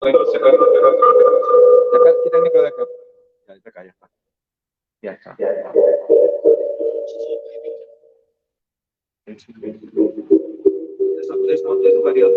Quita el micro de acá. Ya está acá, ya está. Ya está. Es variado.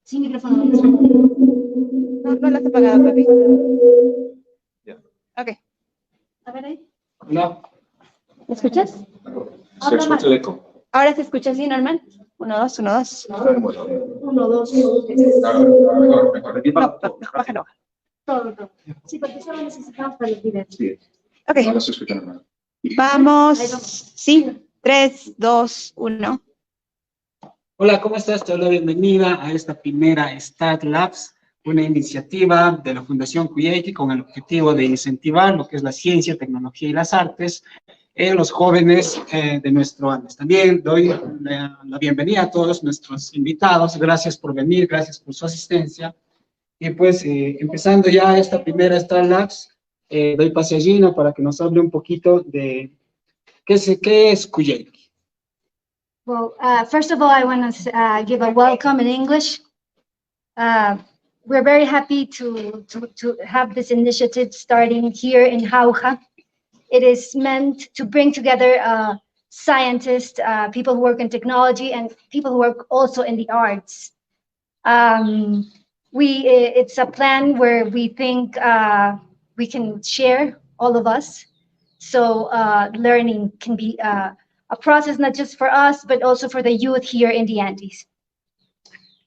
Sin micrófono. No lo has apagado, papi. Ya. Ok. A ver ahí. No. ¿Me escuchas? Se escucha el eco. ¿Ahora se escucha así, normal? 1, 2, 1, 2. 1, 2, 3. No, bájalo. Todo. Sí, porque solo necesitamos para el video. Sí. Ok. Ahora se escucha normal. Vamos. Sí. 3, 2, 1. Hola, ¿cómo estás? Te doy la bienvenida a esta primera Start Labs, una iniciativa de la Fundación Cuyayqui con el objetivo de incentivar lo que es la ciencia, tecnología y las artes en los jóvenes de nuestro Andes. También doy la bienvenida a todos nuestros invitados. Gracias por venir, gracias por su asistencia. Y pues, empezando ya esta primera Start Labs, doy pase a Gina para que nos hable un poquito de qué es Cuyayqui. Well, first of all, I want to give a welcome in English. We're very happy to have this initiative starting here in Jauja. It is meant to bring together scientists, people who work in technology, and people who work also in the arts. It's a plan where we think we can share, all of us, so learning can be a process not just for us, but also for the youth here in the Andes.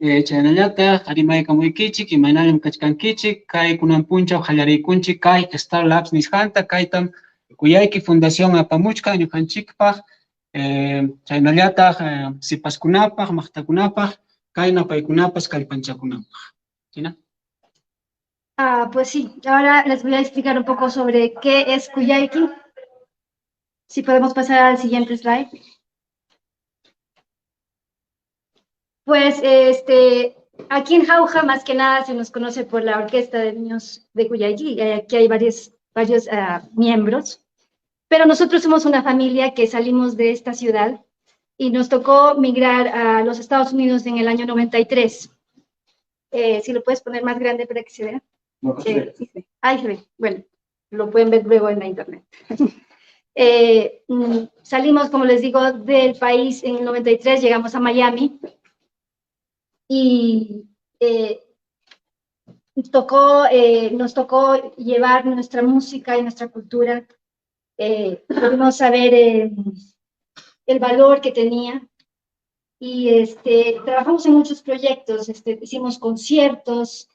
Chanallata, harimay kamuy kichik, imaynalem kachkan kichik, kay kunan puncha, jalari kunchik, kay Star Labs nishanta, kaytam Cuyayqui Fundación apamuchka, ñukanchikpaj, chaynallata, sipaskunapaj, maqtakunapaj, kayna paykunapas kallpanchakunapaj. ¿China? Pues sí, ahora les voy a explicar un poco sobre qué es Cuyayqui. Si podemos pasar al siguiente slide. Pues aquí en Jauja, más que nada, se nos conoce por la Orquesta de Niños de Cuyayqui. Aquí hay varios miembros. Pero nosotros somos una familia que salimos de esta ciudad y nos tocó migrar a los Estados Unidos en el año 93. Si lo puedes poner más grande para que se vea. No, Sí. Ahí se ve. Bueno, lo pueden ver luego en la internet. Salimos, como les digo, del país en el 93, llegamos a Miami y nos tocó llevar nuestra música y nuestra cultura. Pudimos saber el valor que tenía y trabajamos en muchos proyectos, hicimos conciertos,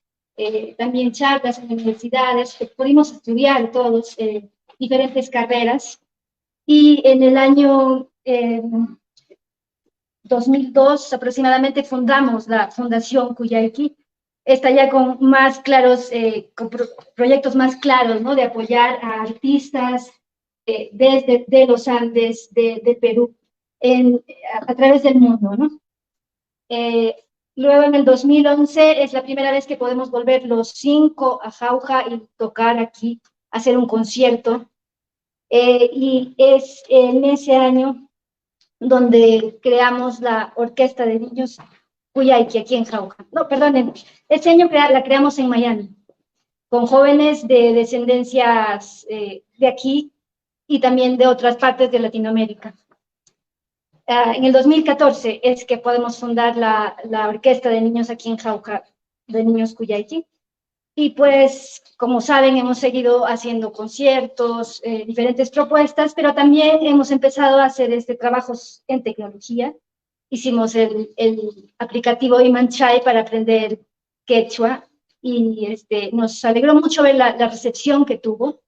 también charlas en universidades, pudimos estudiar todos diferentes carreras y en el año 2002 aproximadamente fundamos la Fundación Cuyayqui. Está ya con más claros, con proyectos más claros, ¿no? De apoyar a artistas desde los Andes, de Perú, a través del mundo, ¿no? Luego en el 2011 es la primera vez que podemos volver los 5 a Jauja y tocar aquí, hacer un concierto. Y es en ese año donde creamos la Orquesta de Niños Cuyayqui aquí en Jauja. No, perdonen, ese año la creamos en Miami, con jóvenes de descendencias de aquí y también de otras partes de Latinoamérica. en el 2014 es que podemos fundar la Orquesta de Niños aquí en Jauja, de Niños Cuyayqui. Y pues, como saben, hemos seguido haciendo conciertos, diferentes propuestas, pero también hemos empezado a hacer trabajos en tecnología. Hicimos el aplicativo Imanchay para aprender quechua y nos alegró mucho ver la recepción que tuvo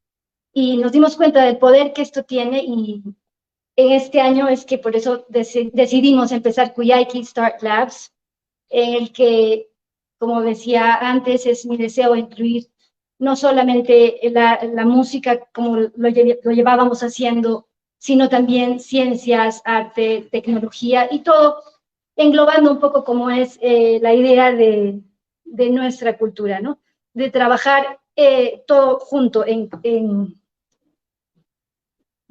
y nos dimos cuenta del poder que esto tiene y en este año es que por eso decidimos empezar Cuyayqui Start Labs, en el que, como decía antes, es mi deseo incluir no solamente la música como lo llevábamos haciendo, sino también ciencias, arte, tecnología y todo, englobando un poco como es la idea de nuestra cultura, ¿no? De trabajar todo junto en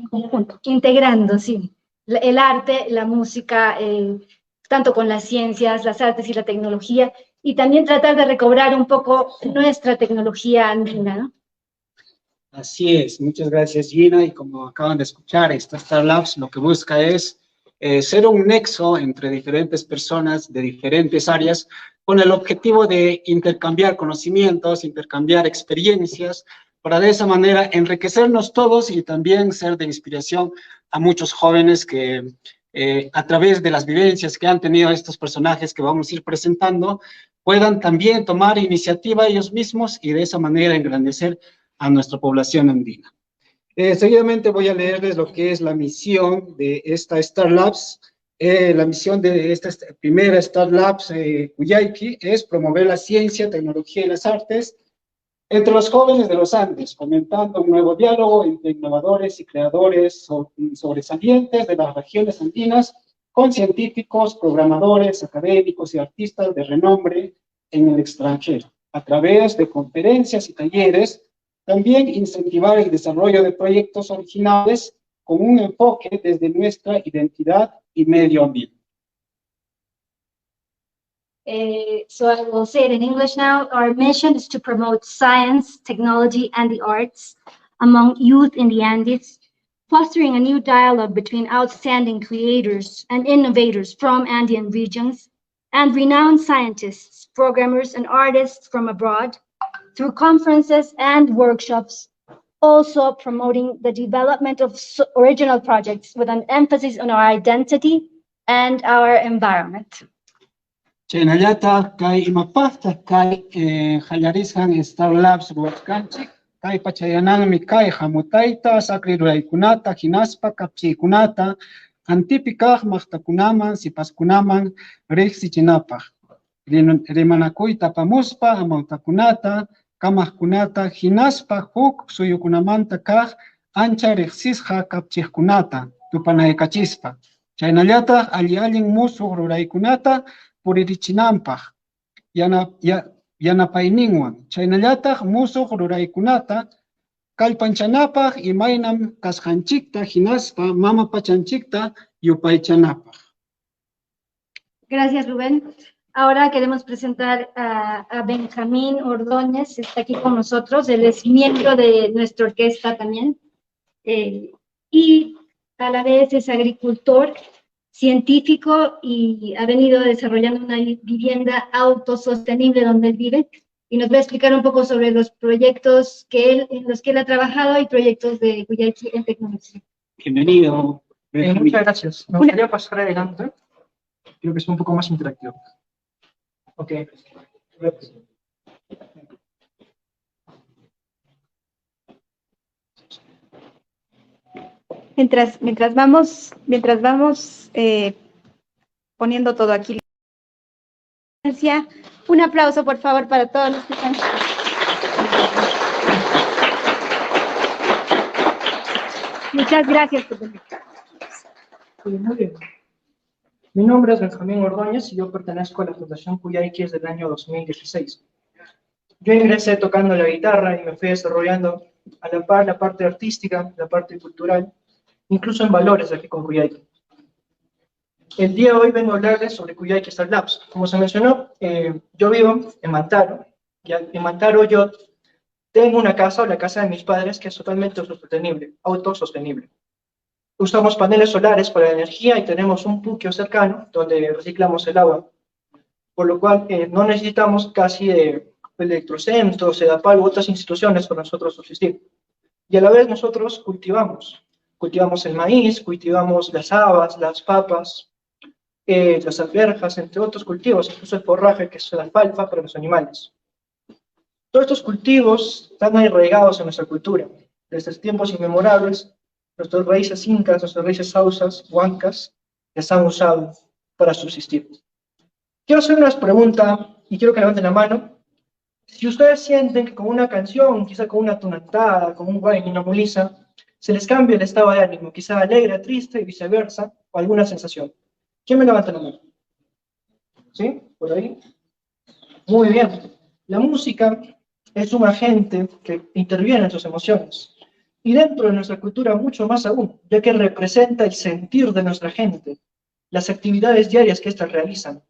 conjunto, integrando, sí, el arte, la música, tanto con las ciencias, las artes y la tecnología, y también tratar de recobrar un poco nuestra tecnología andina, ¿no? Así es, muchas gracias Gina, y como acaban de escuchar, esta Star Labs lo que busca es ser un nexo entre diferentes personas de diferentes áreas con el objetivo de intercambiar conocimientos, intercambiar experiencias, para de esa manera enriquecernos todos y también ser de inspiración a muchos jóvenes que a través de las vivencias que han tenido estos personajes que vamos a ir presentando, puedan también tomar iniciativa ellos mismos y de esa manera engrandecer a nuestra población andina. Seguidamente voy a leerles lo que es la misión de esta Star Labs. La misión de esta primera Star Labs Cuyayqui es promover la ciencia, tecnología y las artes entre los jóvenes de los Andes, fomentando un nuevo diálogo entre innovadores y creadores sobresalientes de las regiones andinas con científicos, programadores, académicos y artistas de renombre en el extranjero, a través de conferencias y talleres. También incentivar el desarrollo de proyectos originales con un enfoque desde nuestra identidad y medio ambiente. So I will say it in English now. Our mission is to promote science, technology, and the arts among youth in the Andes, fostering a new dialogue between outstanding creators and innovators from Andean regions and renowned scientists, programmers, and artists from abroad, through conferences and workshops, also promoting the development of original projects with an emphasis on our identity and our environment. Chaynallata kay imapaqta kay hallarisqan Star Labs ruwachkanchik, kay pachayananmi kay hamutayta, saqri ruraykunata, hinaspa kapchiykunata, antipi kaq maqtakunaman, sipaskunaman riqsichinapaq, rimanakuyta apamuspa amawtakunata, kamaqkunata, hinaspa huk suyukunamanta kaq ancha riqsisqa kapchiqkunata, tupanaykachispa. Chaynallataq allin musuq ruraykunata puririchinanpaq, yanapayninwan. Chaynallataq musuq ruraykunata kallpanchanapaq imaynam kasqanchikta hinaspa mama pachanchikta yupaychanapaq. Gracias, Rubén. Ahora queremos presentar a Benjamín Ordóñez, está aquí con nosotros, él es miembro de nuestra orquesta también, y a la vez es agricultor, científico y ha venido desarrollando una vivienda autosostenible donde él vive y nos va a explicar un poco sobre los proyectos en los que él ha trabajado y proyectos de Cuyayqui en tecnología. Bienvenido. Muchas gracias. Me gustaría pasar adelante. Creo que es un poco más interactivo. Ok. Mientras vamos poniendo todo aquí. Un aplauso, por favor, para todos los que están. Muchas gracias por venir. Muy bien. Mi nombre es Benjamín Ordóñez y yo pertenezco a la Fundación Cuyayqui desde el año 2016. Yo ingresé tocando la guitarra y me fui desarrollando a la par la parte artística, la parte cultural, incluso en valores aquí con Cuyayqui. El día de hoy vengo a hablarles sobre Cuyayqui Star Labs. Como se mencionó, yo vivo en Mantaro, y en Mantaro yo tengo una casa, o la casa de mis padres, que es totalmente autosostenible. usamos paneles solares para la energía y tenemos un puquio cercano donde reciclamos el agua, por lo cual no necesitamos casi electrocentros, EDAPAL u otras instituciones para nosotros subsistir. Y a la vez nosotros cultivamos el maíz, cultivamos las habas, las papas, las alberjas, entre otros cultivos, incluso el forraje, que es la alfalfa para los animales. Todos estos cultivos están arraigados en nuestra cultura. Desde tiempos inmemorables, nuestras raíces incas, nuestras raíces hausas, huancas, les han usado para subsistir. Quiero hacer una pregunta, y quiero que levanten la mano. Si ustedes sienten que con una canción, quizá con una tonaltada, con un guay, una mulisa, se les cambia el estado de ánimo, quizá alegre, triste y viceversa, o alguna sensación. ¿Quién me levanta la mano? ¿Sí? ¿Por ahí? Muy bien. La música es un agente que interviene en sus emociones. Y dentro de nuestra cultura mucho más aún, ya que representa el sentir de nuestra gente, las actividades diarias que éstas realizan.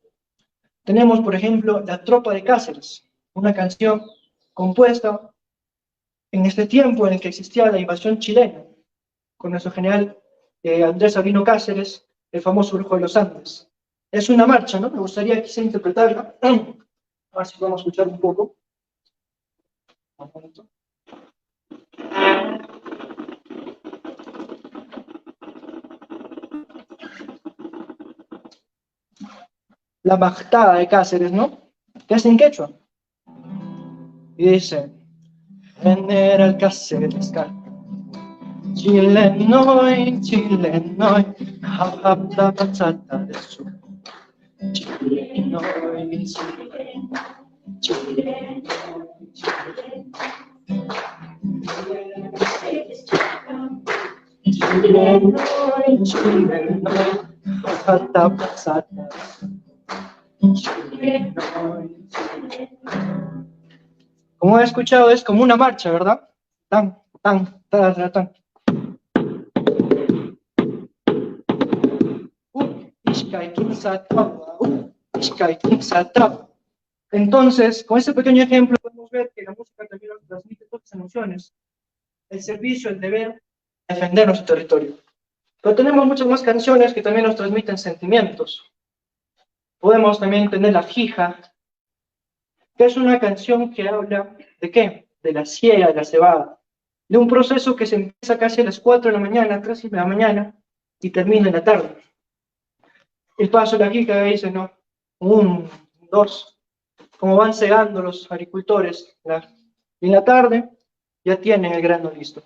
Tenemos, por ejemplo, La Tropa de Cáceres, una canción compuesta en este tiempo en el que existía la invasión chilena, con nuestro general Andrés Sabino Cáceres, el famoso Brujo de los Andes. Es una marcha, ¿no? Me gustaría quizá interpretarla. A ver si podemos escuchar un poco. Un momento. La Majtada de Cáceres, ¿no? ¿Qué es en quechua? Y dice, General Cáceres, Chilenoy, Chilenoy, Jajapta Patzata de su. Chilenoy, Chilenoy, Chilenoy, Chilenoy, Jajapta Patzata. Como he escuchado, es como una marcha, ¿verdad? Tan, tan, tan, tan. Entonces, con este pequeño ejemplo podemos ver que la música también nos transmite todas las emociones, el servicio, el deber, defender nuestro territorio. Pero tenemos muchas más canciones que también nos transmiten sentimientos. Podemos también tener La Fija, que es una canción que habla ¿de qué? De la siega de la cebada, de un proceso que se empieza casi a las 4 de la mañana, 3 de la mañana, y termina en la tarde. El paso de la Fija dice, ¿no? 1, 2, como van cegando los agricultores, y en la tarde ya tienen el grano listo.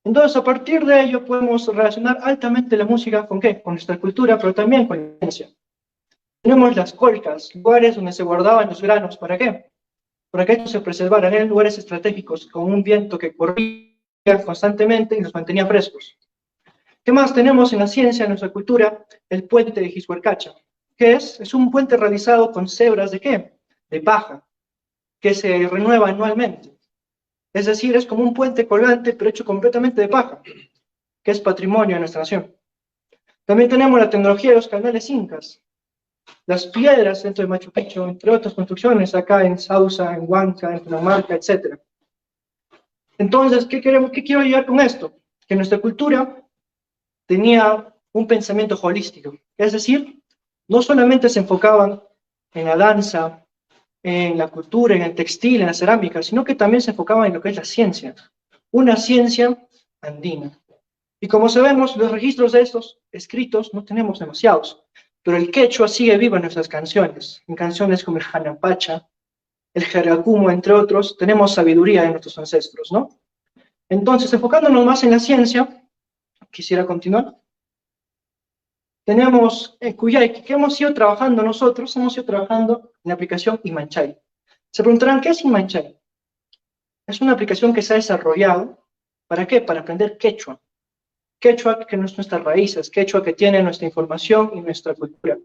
Entonces, a partir de ello podemos relacionar altamente la música ¿con qué? Con nuestra cultura, pero también con la ciencia. Tenemos las colcas, lugares donde se guardaban los granos. ¿Para qué? Para que estos se preservaran en lugares estratégicos, con un viento que corría constantemente y los mantenía frescos. ¿Qué más tenemos en la ciencia, en nuestra cultura? El puente de Jishuarcacha. ¿Qué es? Es un puente realizado con cebras ¿de qué? De paja, que se renueva anualmente. Es decir, es como un puente colgante, pero hecho completamente de paja, que es patrimonio de nuestra nación. También tenemos la tecnología de los canales incas, las piedras dentro de Machu Picchu, entre otras construcciones, acá en Sausa, en Huanca, en Tunamarca, etc. Entonces, ¿qué quiero llegar con esto? Que nuestra cultura tenía un pensamiento holístico, es decir, no solamente se enfocaban en la danza, en la cultura, en el textil, en la cerámica, sino que también se enfocaban en lo que es la ciencia, una ciencia andina. Y como sabemos, los registros de estos escritos no tenemos demasiados, pero el quechua sigue vivo en nuestras canciones, en canciones como el Janapacha, el Jeracumo, entre otros, tenemos sabiduría de nuestros ancestros, ¿no? Entonces, enfocándonos más en la ciencia, quisiera continuar. Tenemos Cuyay, que hemos ido trabajando nosotros, hemos ido trabajando en la aplicación Imanchay. Se preguntarán, ¿qué es Imanchay? Es una aplicación que se ha desarrollado, ¿para qué? Para aprender quechua. Quechua que no es nuestras raíces, quechua que tiene nuestra información y nuestra cultura.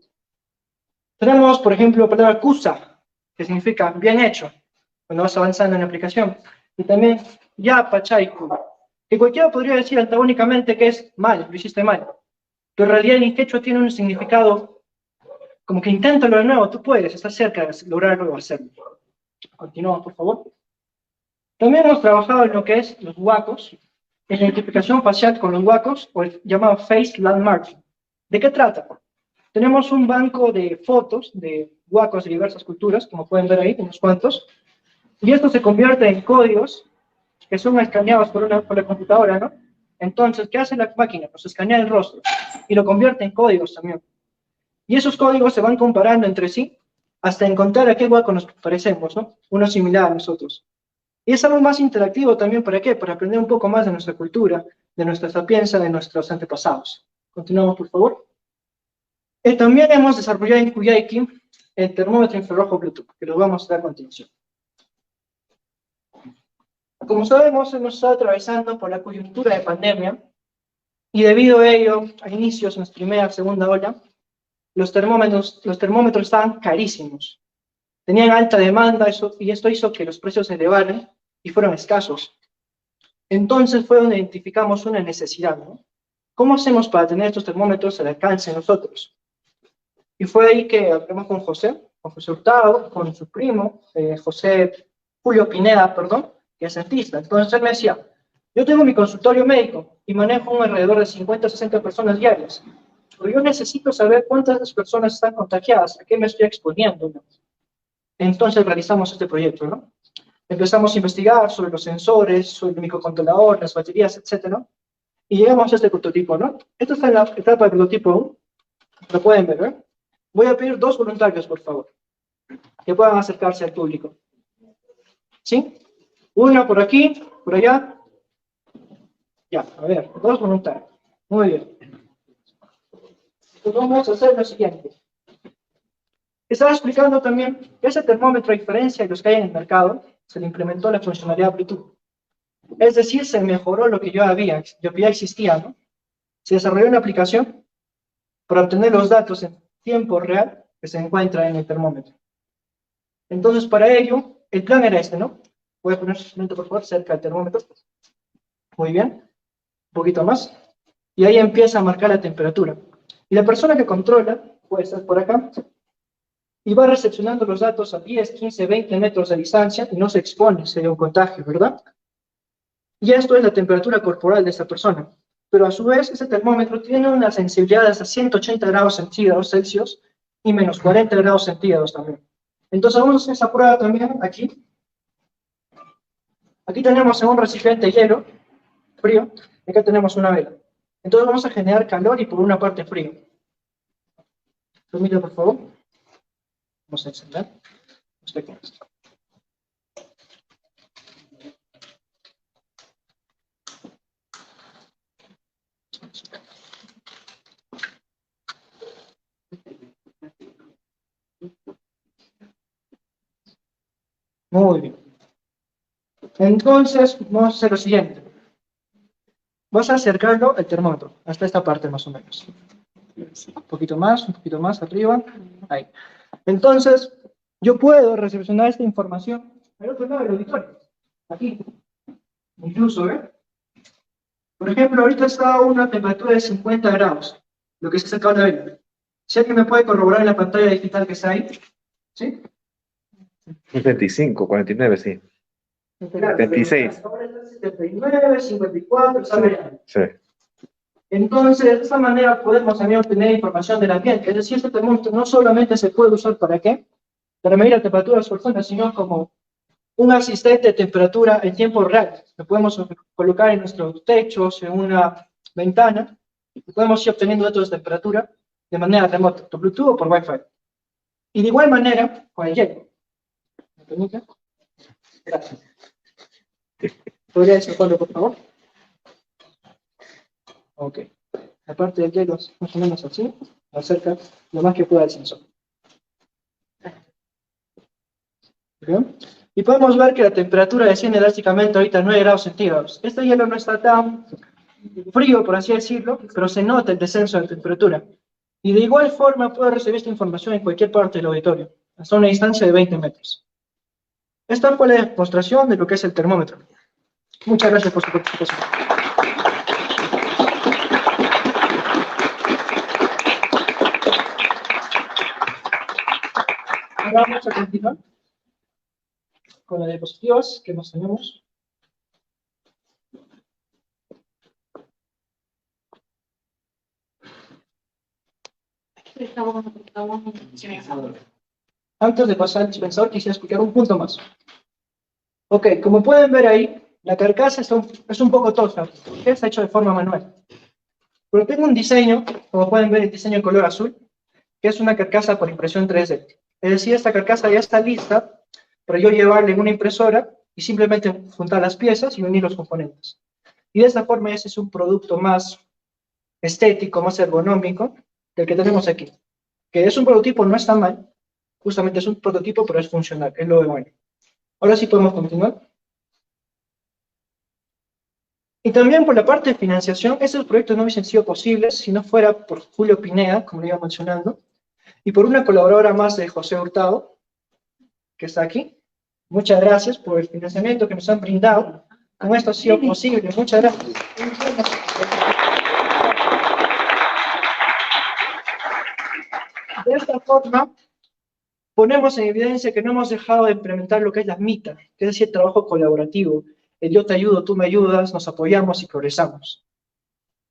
Tenemos, por ejemplo, la palabra kusa, que significa bien hecho, cuando vas avanzando en la aplicación. Y también yapachaiku, que cualquiera podría decir antagónicamente que es mal, lo hiciste mal. Pero en realidad en quechua tiene un significado como que inténtalo de nuevo, tú puedes, estás cerca de lograrlo o hacerlo. Continuamos, por favor. También hemos trabajado en lo que es los huacos, identificación facial con los huacos, o el llamado Face Landmark. ¿De qué trata? Tenemos un banco de fotos de huacos de diversas culturas, como pueden ver ahí, unos cuantos, y esto se convierte en códigos que son escaneados por la computadora, ¿no? Entonces, ¿qué hace la máquina? Pues escanea el rostro y lo convierte en códigos también. Y esos códigos se van comparando entre sí hasta encontrar a qué hueco nos parecemos, ¿no? Uno similar a nosotros. Y es algo más interactivo también, ¿para qué? Para aprender un poco más de nuestra cultura, de nuestra sapiencia, de nuestros antepasados. Continuamos, por favor. También hemos desarrollado en Kuyaiki el termómetro infrarrojo Bluetooth, que lo vamos a mostrar a continuación. Como sabemos, hemos estado atravesando por la coyuntura de pandemia, y debido a ello, a inicios de nuestra primera, segunda ola, los termómetros estaban carísimos. Tenían alta demanda y esto hizo que los precios se elevaran y fueron escasos. Entonces fue donde identificamos una necesidad, ¿no? ¿Cómo hacemos para tener estos termómetros al alcance de nosotros? Y fue ahí que hablamos con José Hurtado, con su primo, Julio Pineda, perdón, que es dentista. Entonces él me decía, yo tengo mi consultorio médico y manejo alrededor de 50 o 60 personas diarias, pero yo necesito saber cuántas de esas personas están contagiadas, a qué me estoy exponiendo, ¿no? Entonces realizamos este proyecto, ¿no? Empezamos a investigar sobre los sensores, sobre el microcontrolador, las baterías, etc. Y llegamos a este prototipo, ¿no? Esto está en la etapa del prototipo 1, lo pueden ver, ¿eh? Voy a pedir 2 voluntarios, por favor, que puedan acercarse al público. ¿Sí? Uno por aquí, por allá. Ya, a ver, 2 voluntarios. Muy bien. Entonces vamos a hacer lo siguiente. Estaba explicando también que ese termómetro, a diferencia de los que hay en el mercado, se le implementó la funcionalidad Bluetooth. Es decir, se mejoró lo que ya existía, ¿no? Se desarrolló una aplicación para obtener los datos en tiempo real que se encuentra en el termómetro. Entonces, para ello, el plan era este, ¿no? Voy a poner su por favor, cerca del termómetro. Muy bien. Un poquito más. Y ahí empieza a marcar la temperatura. Y la persona que controla puede estar por acá y va recepcionando los datos a 10, 15, 20 metros de distancia y no se expone, sería un contagio, ¿verdad? Y esto es la temperatura corporal de esta persona. Pero a su vez, ese termómetro tiene una sensibilidad de hasta 180 grados centígrados Celsius y menos 40 grados centígrados también. Entonces vamos a hacer esa prueba también aquí. Aquí tenemos en un recipiente de hielo, frío, y acá tenemos una vela. Entonces vamos a generar calor y por una parte frío. Permítame, por favor. Vamos a encender. Muy bien. Entonces, vamos a hacer lo siguiente. Vas a acercarlo el termómetro, hasta esta parte más o menos. Un poquito más arriba. Ahí. Entonces, yo puedo recepcionar esta información al otro lado del auditorio. Aquí. Incluso, ¿eh? Por ejemplo, ahorita está a una temperatura de 50 grados, lo que se acerca a la vela. Si alguien me puede corroborar en la pantalla digital que está ahí. ¿Sí? 25, 49, sí. 26. 79, 54, ¿sabe? Sí. Entonces, de esta manera podemos también obtener información del ambiente. Es decir, este termómetro no solamente se puede usar para qué, para medir la temperatura de las personas, sino como un asistente de temperatura en tiempo real. Lo podemos colocar en nuestros techos, en una ventana, y podemos ir obteniendo datos de temperatura de manera remota, por Bluetooth o por Wi-Fi. Y de igual manera, con el hielo. ¿Me permite? Gracias. ¿Podría desatarlo, por favor? Ok. La parte del hielo es más o menos así. Acerca lo más que pueda al sensor. ¿Bien? Y podemos ver que la temperatura desciende drásticamente ahorita a 9 grados centígrados. Este hielo no está tan frío, por así decirlo, pero se nota el descenso de temperatura. Y de igual forma puedo recibir esta información en cualquier parte del auditorio, hasta una distancia de 20 metros. Esta fue la demostración de lo que es el termómetro. Muchas gracias por su participación. Ahora vamos a continuar con las diapositivas que nos tenemos. Antes de pasar al dispensador, quisiera explicar un punto más. Ok, como pueden ver ahí, la carcasa es un poco tosca, porque está hecho de forma manual. Pero tengo un diseño, como pueden ver, el diseño en color azul, que es una carcasa por impresión 3D. Es decir, esta carcasa ya está lista para yo llevarla en una impresora y simplemente juntar las piezas y unir los componentes. Y de esta forma ese es un producto más estético, más ergonómico del que tenemos aquí. Que es un prototipo, no está mal, justamente es un prototipo, pero es funcional, es lo de bueno. Ahora sí podemos continuar. Y también por la parte de financiación, estos proyectos no hubiesen sido posibles si no fuera por Julio Pineda, como le iba mencionando, y por una colaboradora más de José Hurtado, que está aquí. Muchas gracias por el financiamiento que nos han brindado. Con esto ha sido posible. Muchas gracias. De esta forma, ponemos en evidencia que no hemos dejado de implementar lo que es la MITA, que es decir, el trabajo colaborativo. El yo te ayudo, tú me ayudas, nos apoyamos y progresamos.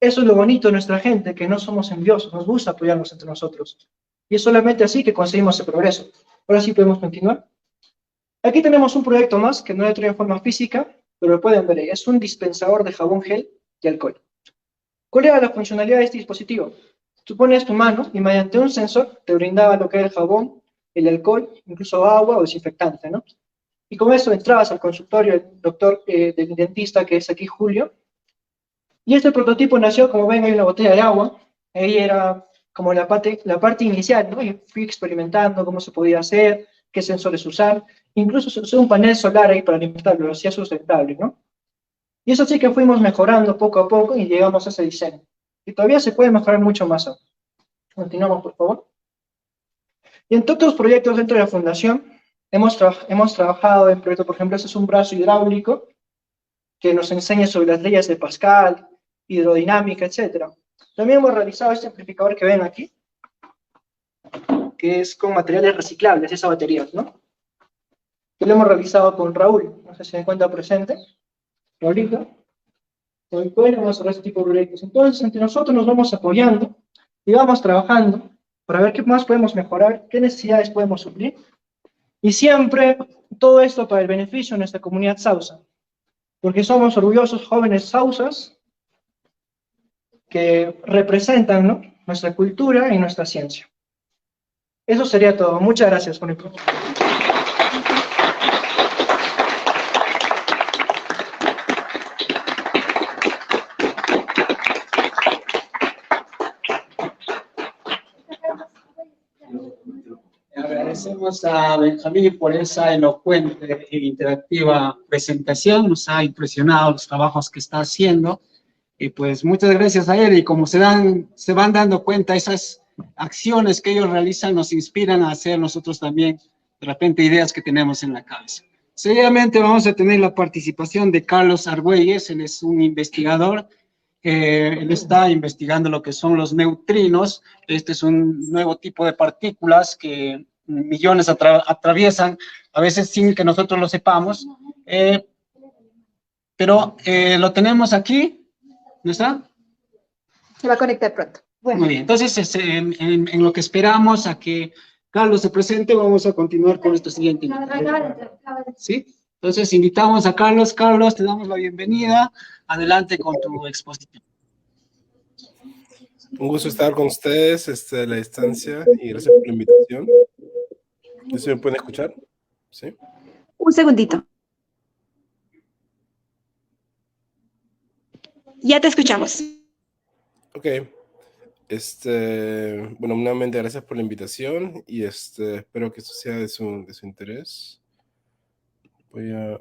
Eso es lo bonito de nuestra gente, que no somos envidiosos, nos gusta apoyarnos entre nosotros. Y es solamente así que conseguimos el progreso. Ahora sí podemos continuar. Aquí tenemos un proyecto más que no lo he traído en forma física, pero lo pueden ver ahí. Es un dispensador de jabón gel y alcohol. ¿Cuál era la funcionalidad de este dispositivo? Tú pones tu mano y mediante un sensor te brindaba lo que era el jabón, el alcohol, incluso agua o desinfectante, ¿no? Y con eso entrabas al consultorio del doctor, del dentista, que es aquí Julio. Y este prototipo nació, como ven, hay una botella de agua. Ahí era como la parte inicial, ¿no? Y fui experimentando cómo se podía hacer, qué sensores usar. Incluso se usó un panel solar ahí para alimentarlo, lo hacía sustentable, ¿no? Y eso sí que fuimos mejorando poco a poco y llegamos a ese diseño. Y todavía se puede mejorar mucho más aún. Continuamos, por favor. Y en todos los proyectos dentro de la fundación, hemos trabajado en proyectos, por ejemplo, este es un brazo hidráulico que nos enseña sobre las leyes de Pascal, hidrodinámica, etc. También hemos realizado este amplificador que ven aquí, que es con materiales reciclables, esas baterías, ¿no? Que lo hemos realizado con Raúl, no sé si se encuentra presente. Raúlito. Hoy podemos hacer este tipo de proyectos. Entonces, entre nosotros nos vamos apoyando y vamos trabajando para ver qué más podemos mejorar, qué necesidades podemos suplir. Y siempre todo esto para el beneficio de nuestra comunidad sausa. Porque somos orgullosos jóvenes sausas que representan, ¿no?, nuestra cultura y nuestra ciencia. Eso sería todo. Muchas gracias por el tiempo. Agradecemos a Benjamín por esa elocuente e interactiva presentación. Nos ha impresionado los trabajos que está haciendo. Y pues muchas gracias a él. Y como se van dando cuenta, esas acciones que ellos realizan nos inspiran a hacer nosotros también, de repente, ideas que tenemos en la cabeza. Seguidamente vamos a tener la participación de Carlos Argüelles. Él es un investigador. Él está investigando lo que son los neutrinos. Este es un nuevo tipo de partículas que millones atraviesan, a veces sin que nosotros lo sepamos. Pero lo tenemos aquí. ¿No está? Se va a conectar pronto. Bueno. Muy bien, entonces en lo que esperamos a que Carlos se presente, vamos a continuar con nuestro siguiente invitado. ¿Sí? Entonces invitamos a Carlos. Carlos, te damos la bienvenida. Adelante con tu exposición. Un gusto estar con ustedes a la distancia y gracias por la invitación. ¿Se me pueden escuchar? ¿Sí? Un segundito. Ya te escuchamos. Ok. Bueno, nuevamente gracias por la invitación y espero que esto sea de su interés. Voy a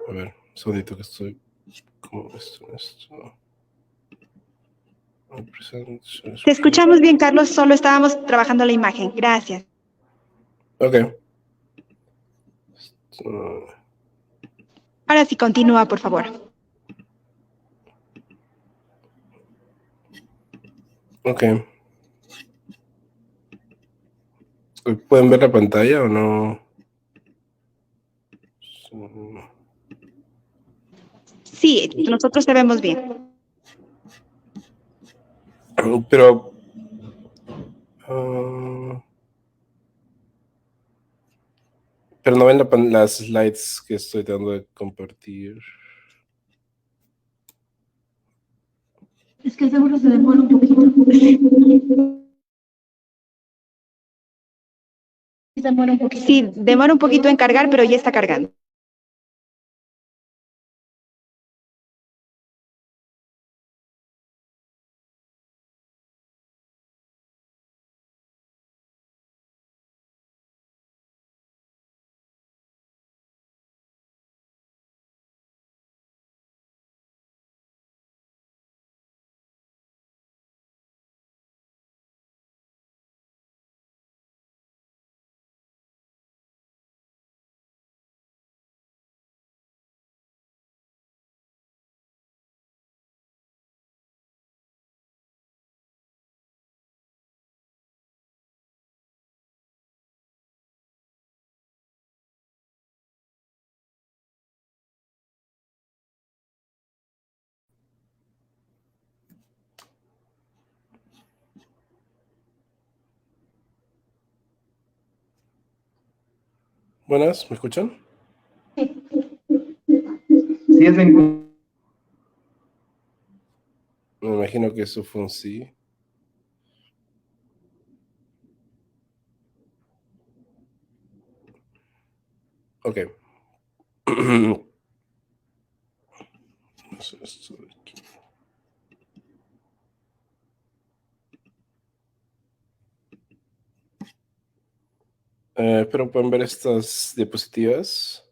ver, un segundito que estoy como esto. Te escuchamos bien, Carlos, solo estábamos trabajando la imagen. Gracias. Ok. Ahora sí, continúa, por favor. Ok. ¿Pueden ver la pantalla o no? Sí, nosotros te vemos bien. Pero pero no ven las slides que estoy tratando de compartir. Es que seguro se demora un poquito. Demora un poquito. Sí, demora un poquito en cargar, pero ya está cargando. Buenas, ¿me escuchan? Sí, es bien. Me imagino que eso fue un sí. Ok. Esto de aquí. Espero pueden ver estas diapositivas.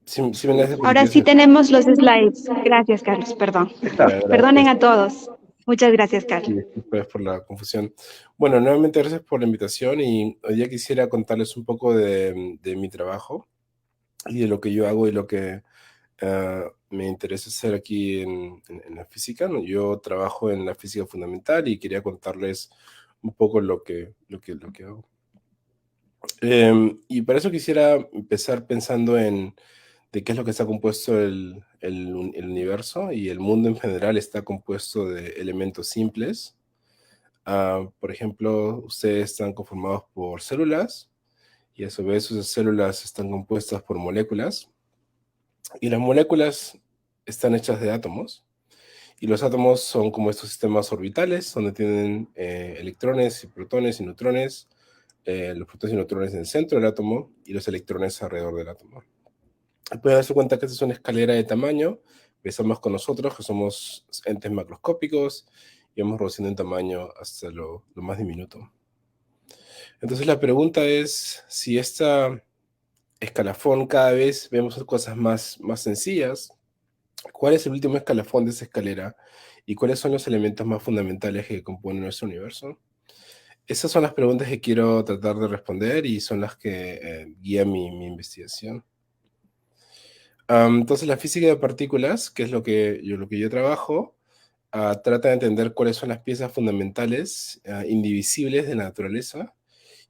Sí, sí ven las Ahora diapositivas. sí tenemos los slides. Gracias, Carlos, perdón. Gracias. Perdonen a todos. Muchas gracias, Carlos. Y disculpas por la confusión. Bueno, nuevamente gracias por la invitación y hoy día quisiera contarles un poco de mi trabajo y de lo que yo hago y lo que me interesa hacer aquí en la física, ¿no? Yo trabajo en la física fundamental y quería contarles un poco lo que hago. Y para eso quisiera empezar pensando en de qué es lo que está compuesto el universo, y el mundo en general está compuesto de elementos simples. Por ejemplo, ustedes están conformados por células y a su vez esas células están compuestas por moléculas y las moléculas están hechas de átomos. Y los átomos son como estos sistemas orbitales donde tienen electrones y protones y neutrones, los protones y neutrones en el centro del átomo y los electrones alrededor del átomo. Pueden darse cuenta que esta es una escalera de tamaño. Empezamos con nosotros, que somos entes macroscópicos, y vamos reduciendo en tamaño hasta lo más diminuto. Entonces la pregunta es, si esta escalafón cada vez vemos cosas más sencillas, ¿cuál es el último escalafón de esa escalera? ¿Y cuáles son los elementos más fundamentales que componen nuestro universo? Esas son las preguntas que quiero tratar de responder y son las que guían mi investigación. Entonces la física de partículas, que es lo que yo trabajo, trata de entender cuáles son las piezas fundamentales, indivisibles de la naturaleza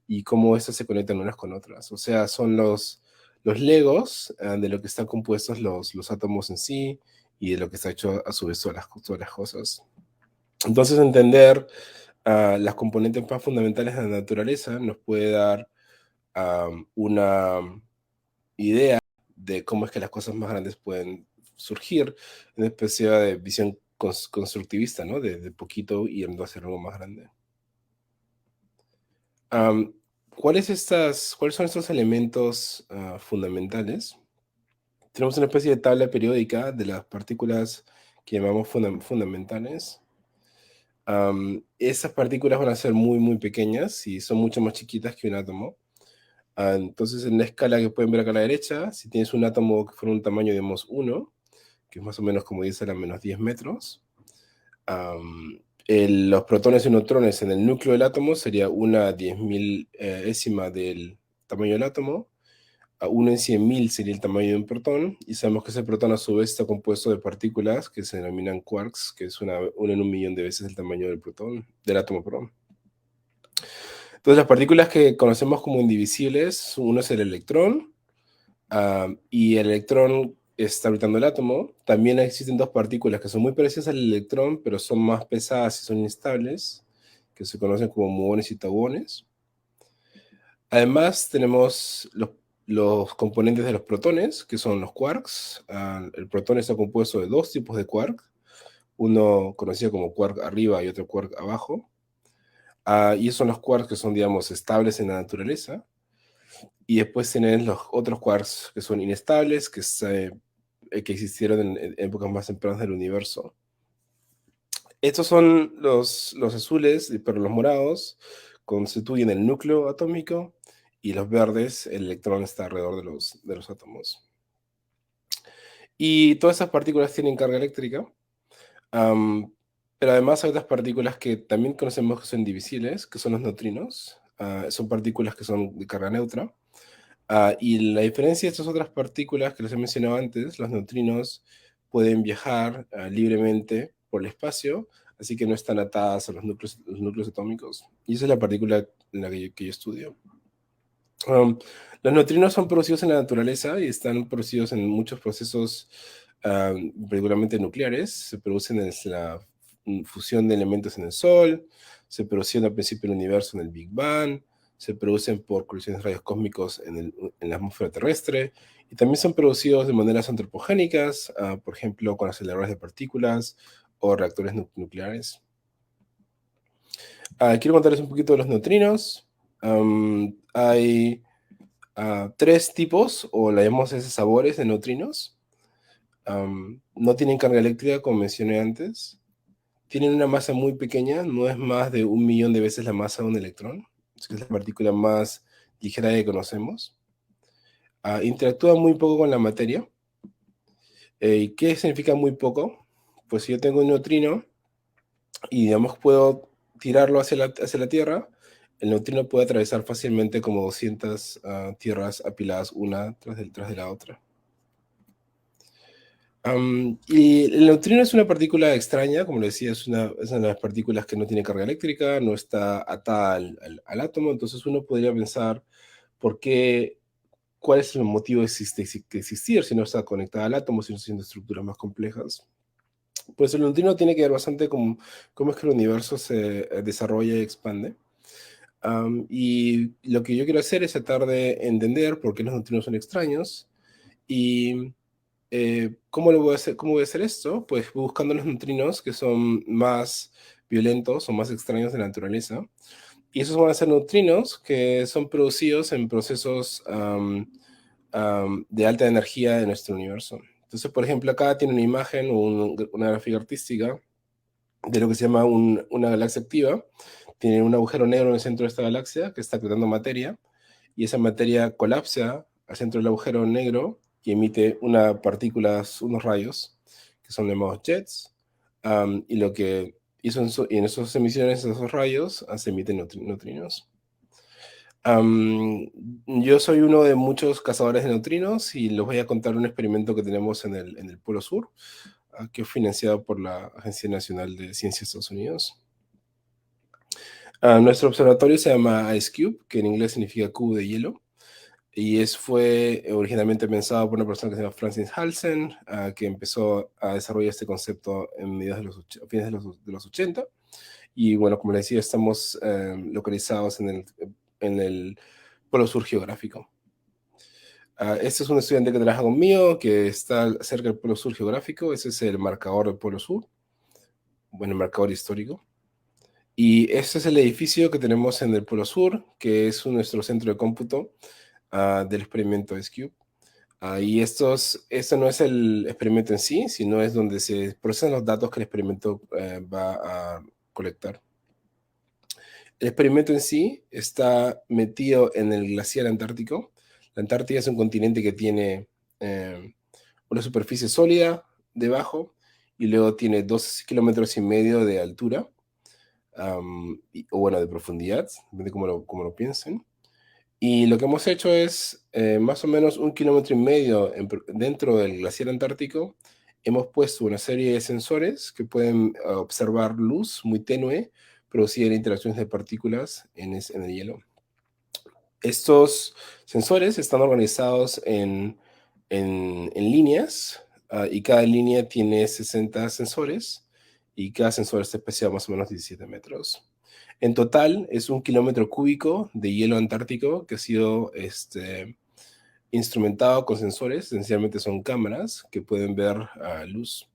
y cómo estas se conectan unas con otras. O sea, son los legos de lo que están compuestos los átomos en sí y de lo que está hecho a su vez todas las cosas. Entonces entender las componentes más fundamentales de la naturaleza nos puede dar una idea de cómo es que las cosas más grandes pueden surgir, en una especie de visión constructivista, ¿no? De poquito y en hacer algo más grande. ¿Cuáles son estos elementos fundamentales? Tenemos una especie de tabla periódica de las partículas que llamamos fundamentales. Esas partículas van a ser muy pequeñas y son mucho más chiquitas que un átomo. Entonces, en la escala que pueden ver acá a la derecha, si tienes un átomo que fuera un tamaño, digamos, 1, que es más o menos como 10 a la menos 10 metros, los protones y neutrones en el núcleo del átomo sería una 10.000ésima del tamaño del átomo, a 1 en 100.000 sería el tamaño de un protón, y sabemos que ese protón a su vez está compuesto de partículas que se denominan quarks, que es una en 1.000.000 de veces el tamaño del átomo, perdón. Entonces las partículas que conocemos como indivisibles, uno es el electrón, y el electrón está orbitando el átomo. También existen dos partículas que son muy parecidas al electrón, pero son más pesadas y son inestables, que se conocen como muones y tauones. Además, tenemos los componentes de los protones, que son los quarks. El protón está compuesto de dos tipos de quark, uno conocido como quark arriba y otro quark abajo. Y esos son los quarks que son, digamos, estables en la naturaleza. Y después tienen los otros quarks que son inestables, que existieron en épocas más tempranas del universo. Estos son los azules, pero los morados constituyen el núcleo atómico y los verdes, el electrón está alrededor de los átomos. Y todas esas partículas tienen carga eléctrica, pero además hay otras partículas que también conocemos que son divisibles, que son los neutrinos. Son partículas que son de carga neutra. Y la diferencia de estas otras partículas que les he mencionado antes, los neutrinos pueden viajar libremente por el espacio, así que no están atadas a los núcleos atómicos. Y esa es la partícula en la que yo estudio. Los neutrinos son producidos en la naturaleza y están producidos en muchos procesos, particularmente nucleares. Se producen en la fusión de elementos en el Sol, se producieron al principio del universo en el Big Bang, se producen por colisiones de rayos cósmicos en la atmósfera terrestre, y también son producidos de maneras antropogénicas, por ejemplo, con aceleradores de partículas o reactores nucleares. Quiero contarles un poquito de los neutrinos. Hay tres tipos, o la llamamos sabores de neutrinos. No tienen carga eléctrica, como mencioné antes. Tienen una masa muy pequeña, no es más de 1.000.000 de veces la masa de un electrón. Es la partícula más ligera que conocemos. Interactúa muy poco con la materia. ¿Y qué significa muy poco? Pues si yo tengo un neutrino y, digamos, puedo tirarlo hacia la Tierra, el neutrino puede atravesar fácilmente como 200 tierras apiladas una tras de la otra. Y el neutrino es una partícula extraña, como le decía, es una de las partículas que no tiene carga eléctrica, no está atada al átomo, entonces uno podría pensar cuál es el motivo de existir si no está conectada al átomo, si no está haciendo estructuras más complejas. Pues el neutrino tiene que ver bastante con cómo es que el universo se desarrolla y expande. Y lo que yo quiero hacer es tratar de entender por qué los neutrinos son extraños y ¿cómo voy a hacer esto? Pues buscando los neutrinos que son más violentos o más extraños de la naturaleza. Y esos van a ser neutrinos que son producidos en procesos de alta energía de nuestro universo. Entonces, por ejemplo, acá tiene una imagen, una gráfica artística de lo que se llama una galaxia activa. Tiene un agujero negro en el centro de esta galaxia que está creando materia, y esa materia colapsa al centro del agujero negro y emite unos rayos, que son llamados jets, y lo que hizo en esas emisiones, esos rayos, se emiten neutrinos. Yo soy uno de muchos cazadores de neutrinos y les voy a contar un experimento que tenemos en el Polo Sur, que es financiado por la Agencia Nacional de Ciencia de Estados Unidos. Nuestro observatorio se llama IceCube, que en inglés significa cubo de hielo, y fue originalmente pensado por una persona que se llama Francis Halsen, que empezó a desarrollar este concepto a fines de los 80. Y bueno, como les decía, estamos localizados en el Polo Sur geográfico. Este es un estudiante que trabaja conmigo, que está cerca del Polo Sur geográfico. Ese es el marcador del Polo Sur, bueno, el marcador histórico. Y este es el edificio que tenemos en el Polo Sur, que es nuestro centro de cómputo del experimento IceCube. Y esto no es el experimento en sí, sino es donde se procesan los datos que el experimento va a colectar. El experimento en sí está metido en el glaciar antártico. La Antártida es un continente que tiene una superficie sólida debajo y luego tiene 2,5 kilómetros de altura, o bueno, de profundidad, depende cómo lo piensen. Y lo que hemos hecho es más o menos 1,5 kilómetros dentro del glaciar antártico. Hemos puesto una serie de sensores que pueden observar luz muy tenue producida en interacciones de partículas en el hielo. Estos sensores están organizados en en líneas, y cada línea tiene 60 sensores, y cada sensor está especiado más o menos 17 metros. En total es 1 kilómetro cúbico de hielo antártico que ha sido instrumentado con sensores, esencialmente son cámaras que pueden ver luz.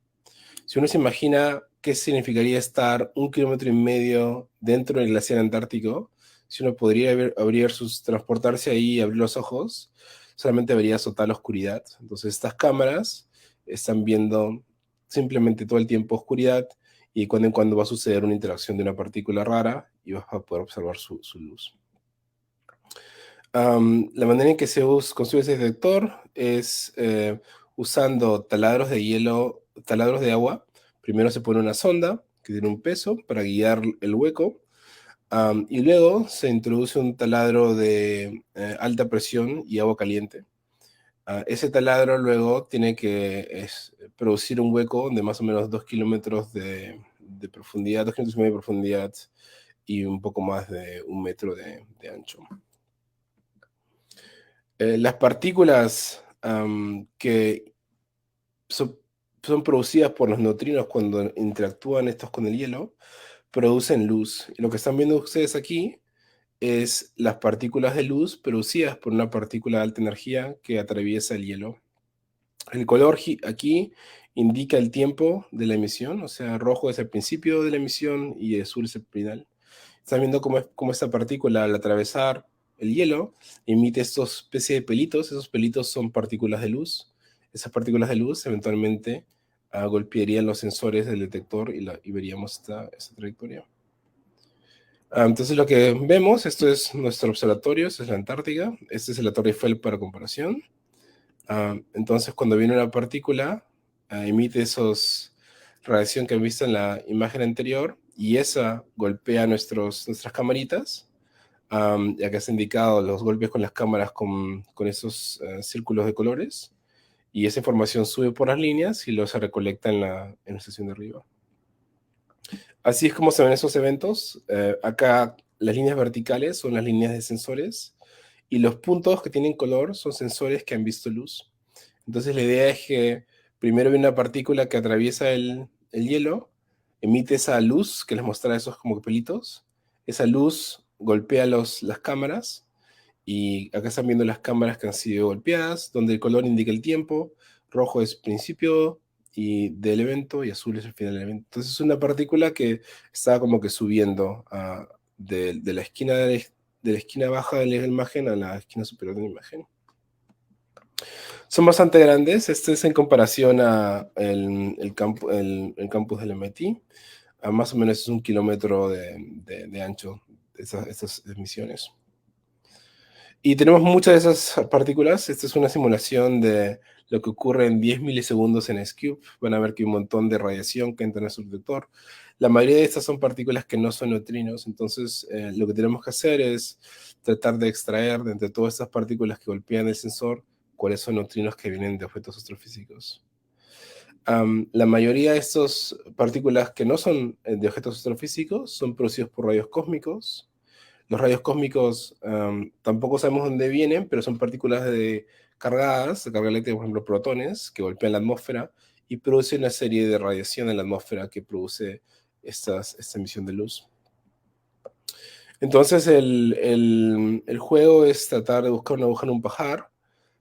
Si uno se imagina qué significaría estar 1,5 kilómetros dentro del glaciar antártico, si uno podría transportarse ahí y abrir los ojos, solamente vería total oscuridad. Entonces estas cámaras están viendo simplemente todo el tiempo oscuridad, y de cuando en cuando va a suceder una interacción de una partícula rara y vas a poder observar su luz. La manera en que se construye ese detector es usando taladros de hielo, taladros de agua. Primero se pone una sonda que tiene un peso para guiar el hueco, y luego se introduce un taladro de alta presión y agua caliente. Ese taladro luego tiene que producir un hueco de más o menos 2 kilómetros de profundidad, 2 kilómetros y medio de profundidad, y un poco más de 1 metro de ancho. Las partículas que son producidas por los neutrinos cuando interactúan estos con el hielo, producen luz. Y lo que están viendo ustedes aquí es las partículas de luz producidas por una partícula de alta energía que atraviesa el hielo. El color aquí indica el tiempo de la emisión, o sea, rojo es el principio de la emisión y azul es el final. Están viendo cómo esta partícula, al atravesar el hielo, emite estos especie de pelitos. Esos pelitos son partículas de luz. Esas partículas de luz eventualmente golpearían los sensores del detector y veríamos esta trayectoria. Entonces lo que vemos, esto es nuestro observatorio, esta es la Antártica, este es el Torre Eiffel para comparación. Entonces cuando viene una partícula, emite esos radiación que han visto en la imagen anterior, y esa golpea nuestras camaritas. Ya que has indicado los golpes con las cámaras con esos círculos de colores, y esa información sube por las líneas y luego se recolecta en la estación de arriba. Así es como se ven esos eventos. Acá las líneas verticales son las líneas de sensores, y los puntos que tienen color son sensores que han visto luz. Entonces la idea es que primero viene una partícula que atraviesa el hielo, emite esa luz que les mostraba esos como pelitos. Esa luz golpea las cámaras, y acá están viendo las cámaras que han sido golpeadas, donde el color indica el tiempo, rojo es principio del evento y azul es el final del evento. Entonces es una partícula que está como que subiendo de la esquina baja de la imagen a la esquina superior de la imagen. Son bastante grandes. Este es en comparación a el campus del MIT. Más o menos es 1 kilómetro de ancho estas emisiones. Y tenemos muchas de esas partículas. Esta es una simulación de lo que ocurre en 10 milisegundos en IceCube. Van a ver que hay un montón de radiación que entra en nuestro detector. La mayoría de estas son partículas que no son neutrinos. Entonces, lo que tenemos que hacer es tratar de extraer de entre todas estas partículas que golpean el sensor cuáles son neutrinos que vienen de objetos astrofísicos. La mayoría de estas partículas que no son de objetos astrofísicos son producidos por rayos cósmicos. Los rayos cósmicos tampoco sabemos dónde vienen, pero son partículas cargadas, de carga eléctrica, por ejemplo, protones, que golpean la atmósfera y producen una serie de radiación en la atmósfera que produce esta emisión de luz. Entonces, el juego es tratar de buscar una aguja en un pajar,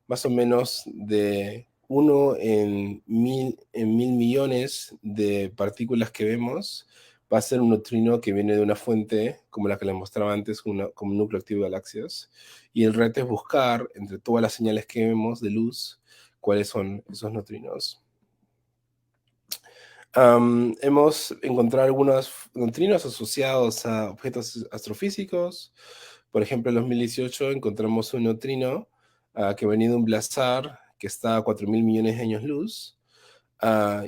más o menos de 1 en mil millones de partículas que vemos. Va a ser un neutrino que viene de una fuente, como la que les mostraba antes, como un núcleo activo de galaxias. Y el reto es buscar, entre todas las señales que vemos de luz, cuáles son esos neutrinos. Hemos encontrado algunos neutrinos asociados a objetos astrofísicos. Por ejemplo, en 2018 encontramos un neutrino que venía de un blazar que está a 4.000 millones de años luz,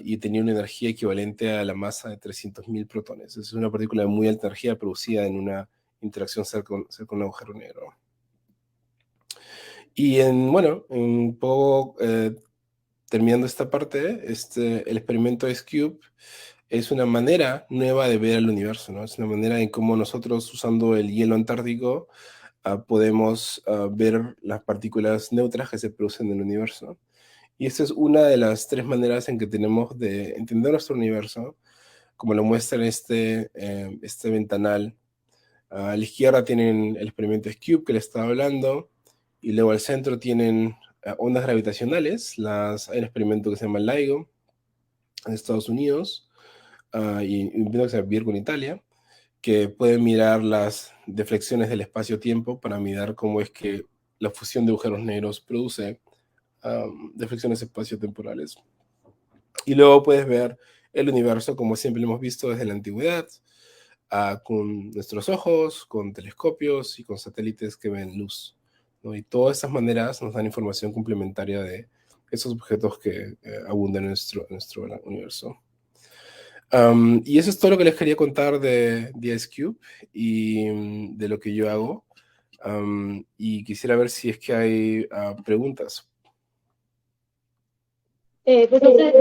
y tenía una energía equivalente a la masa de 300.000 protones. Es una partícula de muy alta energía producida en una interacción cerca de un agujero negro. Y un poco terminando esta parte, el experimento IceCube es una manera nueva de ver el universo, ¿no? Es una manera en cómo nosotros, usando el hielo antártico, podemos ver las partículas neutras que se producen en el universo. Y esta es una de las 3 maneras en que tenemos de entender nuestro universo, como lo muestra este ventanal. A la izquierda tienen el experimento SCUBE que les estaba hablando, y luego al centro tienen ondas gravitacionales. Hay un experimento que se llama LIGO en Estados Unidos, y un experimento que se llama Virgo en Italia, que pueden mirar las deflexiones del espacio-tiempo para mirar cómo es que la fusión de agujeros negros produce deflexiones espaciotemporales. Y luego puedes ver el universo como siempre lo hemos visto desde la antigüedad, con nuestros ojos, con telescopios y con satélites que ven luz, ¿no? Y todas estas maneras nos dan información complementaria de esos objetos que abundan en nuestro universo. Y eso es todo lo que les quería contar de IceCube y de lo que yo hago. Y quisiera ver si es que hay preguntas. Pues no sé,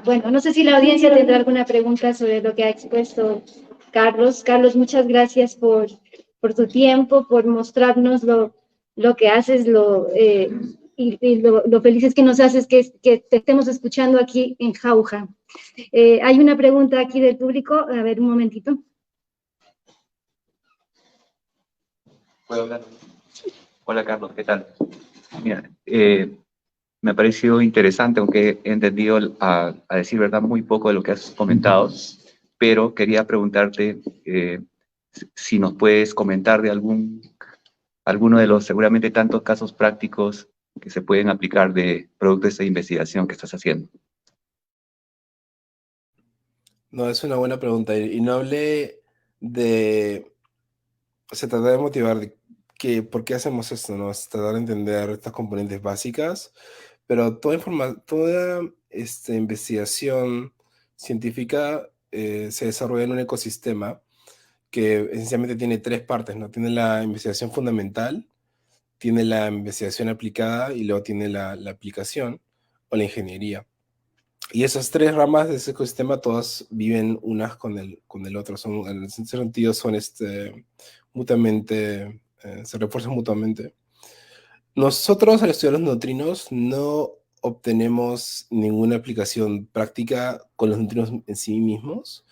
bueno, no sé si la audiencia tendrá alguna pregunta sobre lo que ha expuesto Carlos. Carlos, muchas gracias por tu tiempo, por mostrarnos lo que haces, y lo felices que nos haces que te estemos escuchando aquí en Jauja. Hay una pregunta aquí del público. A ver, un momentito. ¿Puedo hablar? Hola, Carlos, ¿qué tal? Mira, me ha parecido interesante, aunque he entendido, a decir verdad, muy poco de lo que has comentado, pero quería preguntarte si nos puedes comentar de alguno de los seguramente tantos casos prácticos que se pueden aplicar de producto de esta investigación que estás haciendo. No, es una buena pregunta. Y no hablé de... Se trata de motivar por qué hacemos esto, ¿no? Se trata de entender estas componentes básicas, pero toda investigación científica se desarrolla en un ecosistema que esencialmente tiene 3 partes, ¿no? Tiene la investigación fundamental, tiene la investigación aplicada y luego tiene la aplicación o la ingeniería. Y esas 3 ramas de ese ecosistema todas viven unas con el otro, en ese sentido son mutuamente, se refuerzan mutuamente. Nosotros al estudiar los neutrinos no obtenemos ninguna aplicación práctica con los neutrinos en sí mismos.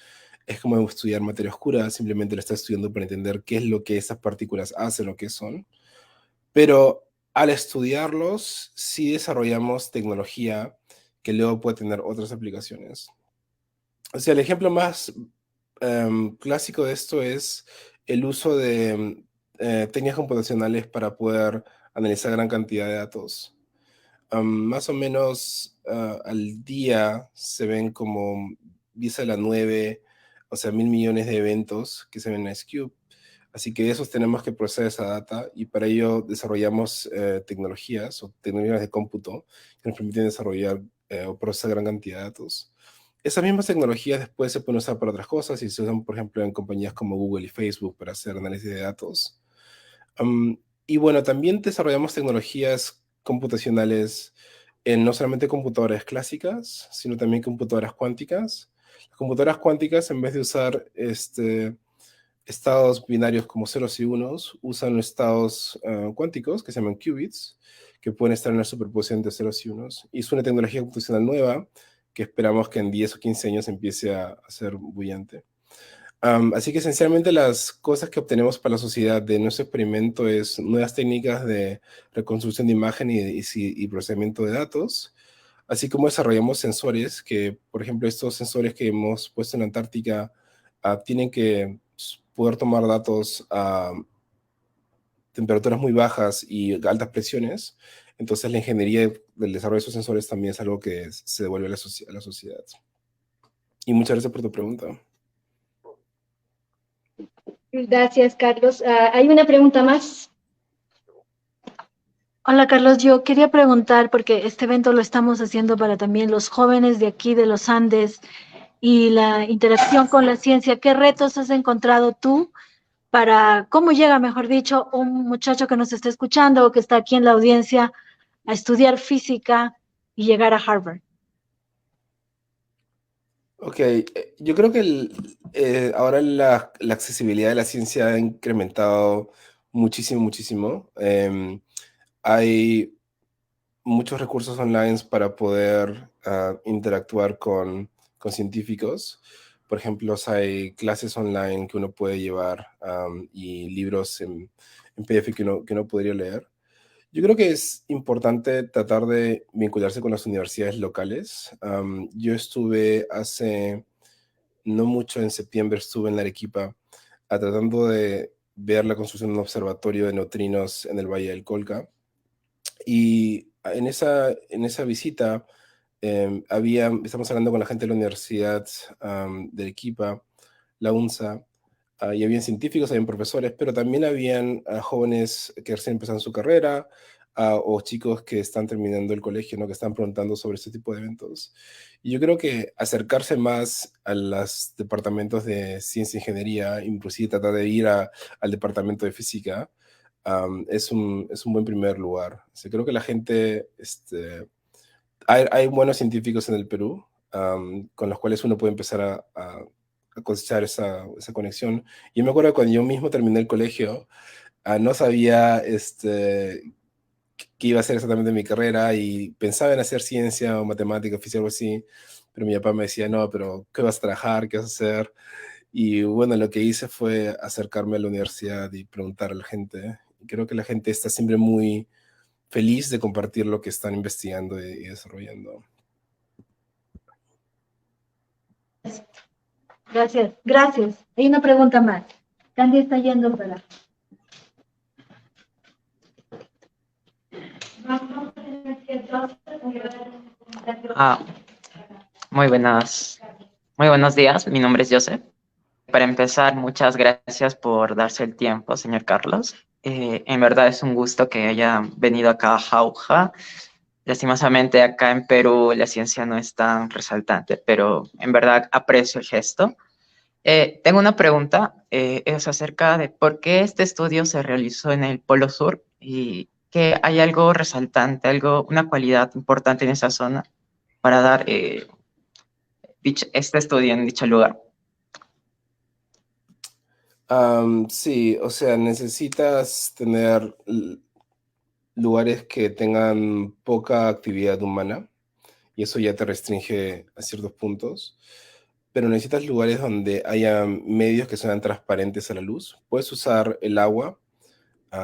Es como estudiar materia oscura, simplemente lo está estudiando para entender qué es lo que esas partículas hacen o qué son. Pero al estudiarlos, sí desarrollamos tecnología que luego puede tener otras aplicaciones. O sea, el ejemplo más clásico de esto es el uso de técnicas computacionales para poder analizar gran cantidad de datos. Más o menos al día se ven como 10 a la 9, o sea, 1.000 millones de eventos que se ven en SCUBE. Así que de esos tenemos que procesar esa data y para ello desarrollamos tecnologías o tecnologías de cómputo que nos permiten desarrollar o procesar gran cantidad de datos. Esas mismas tecnologías después se pueden usar para otras cosas y se usan, por ejemplo, en compañías como Google y Facebook para hacer análisis de datos. Y bueno, también desarrollamos tecnologías computacionales en no solamente computadoras clásicas, sino también computadoras cuánticas. Las computadoras cuánticas, en vez de usar estados binarios como ceros y unos, usan estados cuánticos que se llaman qubits, que pueden estar en una superposición de ceros y unos. Y es una tecnología computacional nueva que esperamos que en 10 o 15 años empiece a ser bullante. Así que esencialmente las cosas que obtenemos para la sociedad de nuestro experimento es nuevas técnicas de reconstrucción de imagen y procesamiento de datos, así como desarrollamos sensores que, por ejemplo, estos sensores que hemos puesto en la Antártica tienen que poder tomar datos a temperaturas muy bajas y altas presiones. Entonces la ingeniería del desarrollo de esos sensores también es algo que se devuelve a la sociedad. Y muchas gracias por tu pregunta. Gracias, Carlos. ¿Hay una pregunta más? Hola, Carlos. Yo quería preguntar, porque este evento lo estamos haciendo para también los jóvenes de aquí, de los Andes, y la interacción con la ciencia. ¿Qué retos has encontrado tú para, cómo llega, mejor dicho, un muchacho que nos está escuchando o que está aquí en la audiencia a estudiar física y llegar a Harvard? Ok, yo creo que ahora la accesibilidad de la ciencia ha incrementado muchísimo, muchísimo. Hay muchos recursos online para poder interactuar con científicos. Por ejemplo, hay clases online que uno puede llevar y libros en PDF que uno podría leer. Yo creo que es importante tratar de vincularse con las universidades locales. Yo estuve hace no mucho, en septiembre, estuve en Arequipa tratando de ver la construcción de un observatorio de neutrinos en el Valle del Colca. Y en esa visita estamos hablando con la gente de la Universidad de Arequipa, la UNSA, y habían científicos, habían profesores, pero también habían jóvenes que recién empezaron su carrera, o chicos que están terminando el colegio, ¿no? Que están preguntando sobre este tipo de eventos. Y yo creo que acercarse más a los departamentos de ciencia e ingeniería, inclusive tratar de ir al departamento de física, es un buen primer lugar. O sea, creo que la gente, hay buenos científicos en el Perú, con los cuales uno puede empezar a cosechar esa conexión. Y me acuerdo cuando yo mismo terminé el colegio, no sabía qué iba a hacer exactamente mi carrera y pensaba en hacer ciencia o matemática, física, algo así, pero mi papá me decía, no, pero ¿qué vas a trabajar? ¿Qué vas a hacer? Y bueno, lo que hice fue acercarme a la universidad y preguntar a la gente. Y creo que la gente está siempre muy feliz de compartir lo que están investigando y desarrollando. Gracias, gracias. Hay una pregunta más. Candy está yendo para... Muy buenos días. Mi nombre es Joseph. Para empezar, muchas gracias por darse el tiempo, señor Carlos. En verdad es un gusto que haya venido acá a Jauja. Lastimosamente acá en Perú la ciencia no es tan resaltante, pero en verdad aprecio el gesto. Tengo una pregunta, es acerca de por qué este estudio se realizó en el Polo Sur y que hay algo resaltante, una cualidad importante en esa zona para dar este estudio en dicho lugar. Sí, o sea, necesitas tener lugares que tengan poca actividad humana y eso ya te restringe a ciertos puntos, pero necesitas lugares donde haya medios que sean transparentes a la luz. Puedes usar el agua,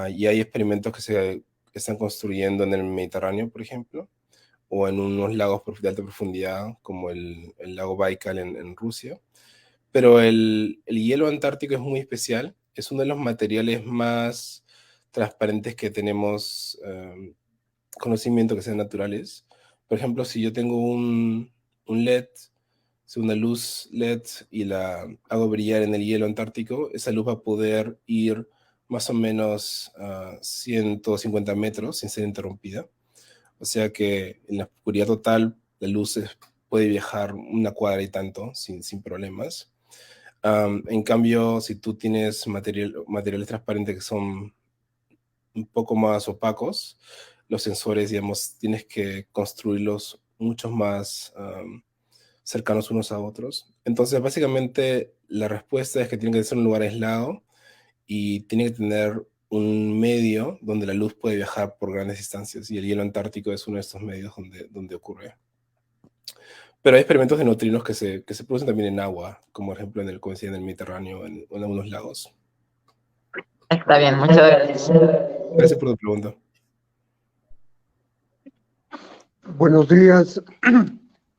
y hay experimentos que se están construyendo en el Mediterráneo, por ejemplo, o en unos lagos de alta profundidad, como el lago Baikal en Rusia. Pero el hielo antártico es muy especial, es uno de los materiales más transparentes que tenemos conocimiento que sean naturales. Por ejemplo, si yo tengo un LED, una luz LED y la hago brillar en el hielo antártico, esa luz va a poder ir más o menos a 150 metros sin ser interrumpida. O sea que en la oscuridad total la luz puede viajar una cuadra y tanto sin problemas. En cambio, si tú tienes materiales transparentes que son un poco más opacos, los sensores, digamos, tienes que construirlos mucho más cercanos unos a otros. Entonces, básicamente, la respuesta es que tiene que ser un lugar aislado y tiene que tener un medio donde la luz puede viajar por grandes distancias, y el hielo antártico es uno de estos medios donde ocurre. Pero hay experimentos de neutrinos que se producen también en agua, como por ejemplo como decía, en el Mediterráneo, en algunos lagos. Está bien, muchas gracias. Gracias por tu pregunta. Buenos días.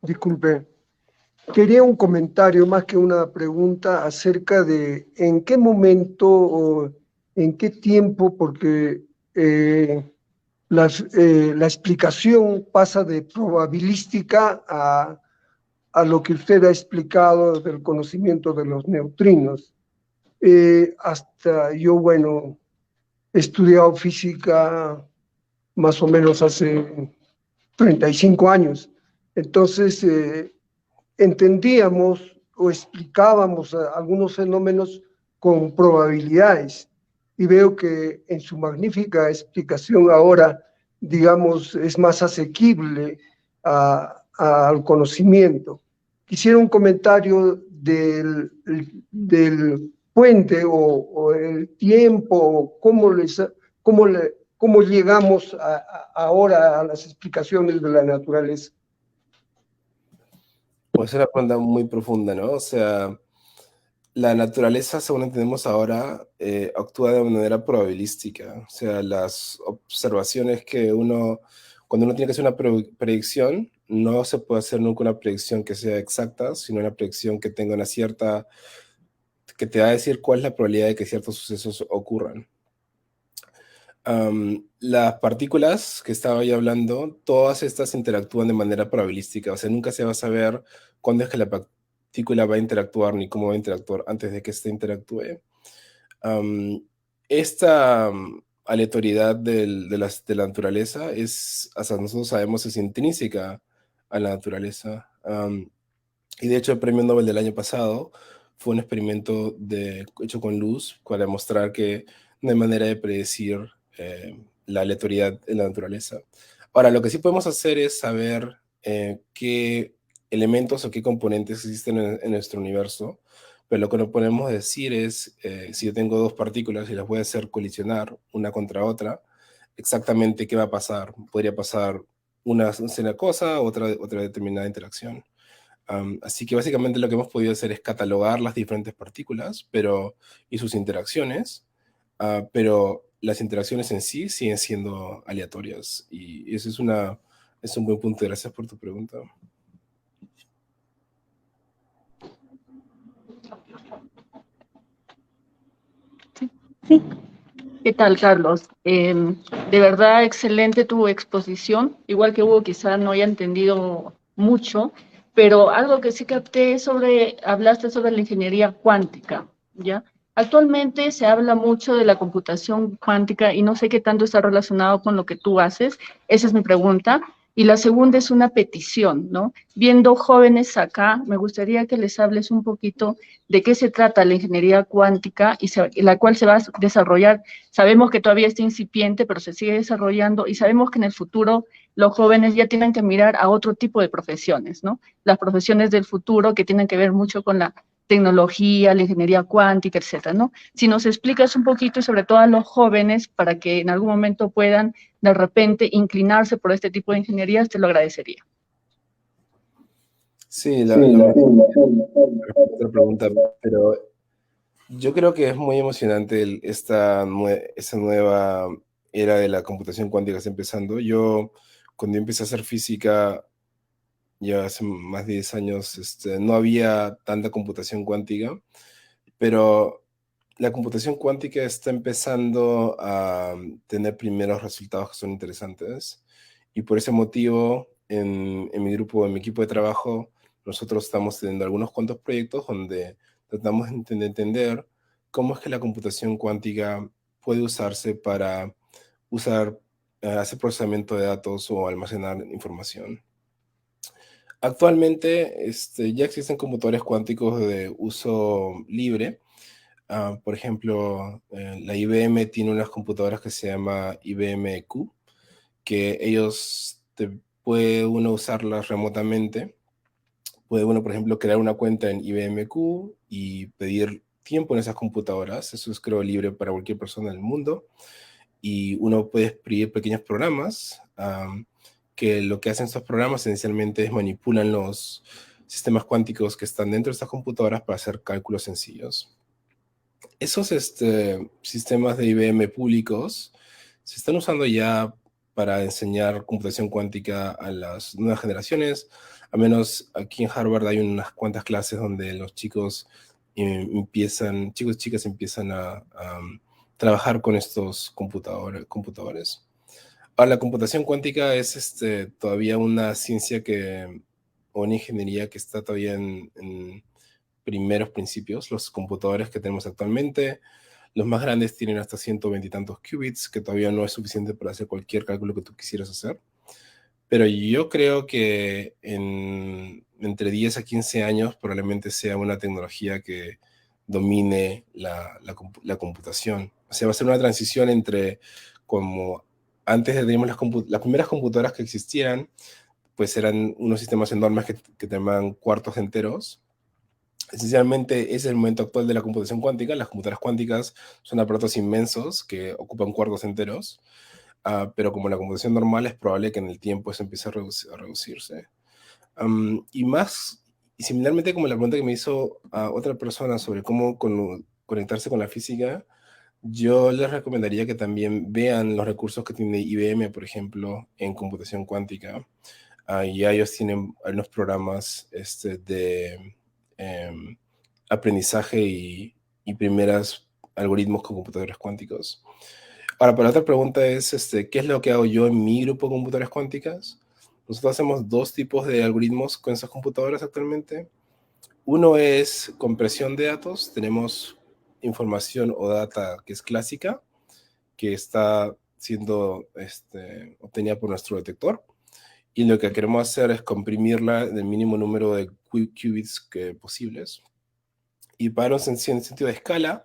Disculpe. Quería un comentario más que una pregunta acerca de en qué momento o en qué tiempo, porque la explicación pasa de probabilística a lo que usted ha explicado del conocimiento de los neutrinos. Hasta yo, bueno, he estudiado física más o menos hace 35 años. Entonces, entendíamos o explicábamos algunos fenómenos con probabilidades. Y veo que en su magnífica explicación ahora, digamos, es más asequible al conocimiento. quisiera un comentario del puente o el tiempo, cómo llegamos ahora a las explicaciones de la naturaleza. Pues es una pregunta muy profunda, ¿no? O sea, la naturaleza, según entendemos ahora, actúa de manera probabilística. O sea, las observaciones que cuando uno tiene que hacer una predicción, no se puede hacer nunca una predicción que sea exacta, sino una predicción que tenga que te va a decir cuál es la probabilidad de que ciertos sucesos ocurran. Las partículas que estaba yo hablando, todas estas interactúan de manera probabilística, o sea, nunca se va a saber cuándo es que la partícula va a interactuar ni cómo va a interactuar antes de que éste interactúe. Esta aleatoriedad de la naturaleza hasta nosotros sabemos, es intrínseca a la naturaleza. Y de hecho el premio Nobel del año pasado fue un experimento hecho con luz para demostrar que no hay manera de predecir la aleatoriedad en la naturaleza. Ahora, lo que sí podemos hacer es saber qué elementos o qué componentes existen en nuestro universo, pero lo que no podemos decir es, si yo tengo dos partículas y las voy a hacer colisionar una contra otra, exactamente qué va a pasar. Podría pasar una cosa, otra determinada interacción. Así que básicamente lo que hemos podido hacer es catalogar las diferentes partículas y sus interacciones, pero las interacciones en sí siguen siendo aleatorias. Y eso es un buen punto. Gracias por tu pregunta. Sí. ¿Qué tal, Carlos? De verdad, excelente tu exposición. Igual que Hugo, quizá no haya entendido mucho, pero algo que sí capté es hablaste sobre la ingeniería cuántica, ¿ya? Actualmente se habla mucho de la computación cuántica y no sé qué tanto está relacionado con lo que tú haces. Esa es mi pregunta. Y la segunda es una petición, ¿no? Viendo jóvenes acá, me gustaría que les hables un poquito de qué se trata la ingeniería cuántica y la cual se va a desarrollar. Sabemos que todavía está incipiente, pero se sigue desarrollando y sabemos que en el futuro los jóvenes ya tienen que mirar a otro tipo de profesiones, ¿no? Las profesiones del futuro que tienen que ver mucho con la tecnología, la ingeniería cuántica, etcétera, ¿no? Si nos explicas un poquito y sobre todo a los jóvenes para que en algún momento puedan de repente inclinarse por este tipo de ingenierías, te lo agradecería. Sí, la pregunta, pero yo creo que es muy emocionante esta nueva era de la computación cuántica que está empezando. Cuando yo empecé a hacer física, ya hace más de 10 años, no había tanta computación cuántica, pero la computación cuántica está empezando a tener primeros resultados que son interesantes, y por ese motivo, en mi equipo de trabajo, nosotros estamos teniendo algunos cuantos proyectos donde tratamos de entender cómo es que la computación cuántica puede usarse para hacer procesamiento de datos o almacenar información. Actualmente ya existen computadores cuánticos de uso libre. Por ejemplo, la IBM tiene unas computadoras que se llama IBM Q, que puede uno usarlas remotamente. Puede uno, por ejemplo, crear una cuenta en IBM Q y pedir tiempo en esas computadoras. Eso es, creo, libre para cualquier persona del mundo. Y uno puede escribir pequeños programas que lo que hacen estos programas esencialmente es manipulan los sistemas cuánticos que están dentro de estas computadoras para hacer cálculos sencillos. Esos sistemas de IBM públicos se están usando ya para enseñar computación cuántica a las nuevas generaciones. Al menos aquí en Harvard hay unas cuantas clases donde los chicos y chicas empiezan a trabajar con estos computadores. Ahora, la computación cuántica es todavía una ciencia o una ingeniería que está todavía en primeros principios. Los computadores que tenemos actualmente, los más grandes tienen hasta 120 y tantos qubits, que todavía no es suficiente para hacer cualquier cálculo que tú quisieras hacer. Pero yo creo que entre 10 a 15 años probablemente sea una tecnología que domine la computación. O sea, va a ser una transición entre como antes teníamos las primeras computadoras que existieran, pues eran unos sistemas enormes que tomaban cuartos enteros. Esencialmente, ese es el momento actual de la computación cuántica. Las computadoras cuánticas son aparatos inmensos que ocupan cuartos enteros, pero como la computación normal es probable que en el tiempo eso empiece a reducirse. Y similarmente como la pregunta que me hizo otra persona sobre cómo conectarse con la física, yo les recomendaría que también vean los recursos que tiene IBM, por ejemplo, en computación cuántica. Ya ellos tienen unos programas de aprendizaje y primeros algoritmos con computadores cuánticos. Ahora, para la otra pregunta es, ¿qué es lo que hago yo en mi grupo de computadoras cuánticas? Nosotros hacemos dos tipos de algoritmos con esas computadoras actualmente. Uno es compresión de datos. Tenemos información o data que es clásica, que está siendo obtenida por nuestro detector. Y lo que queremos hacer es comprimirla del mínimo número de qubits posibles. Y para un sentido de escala,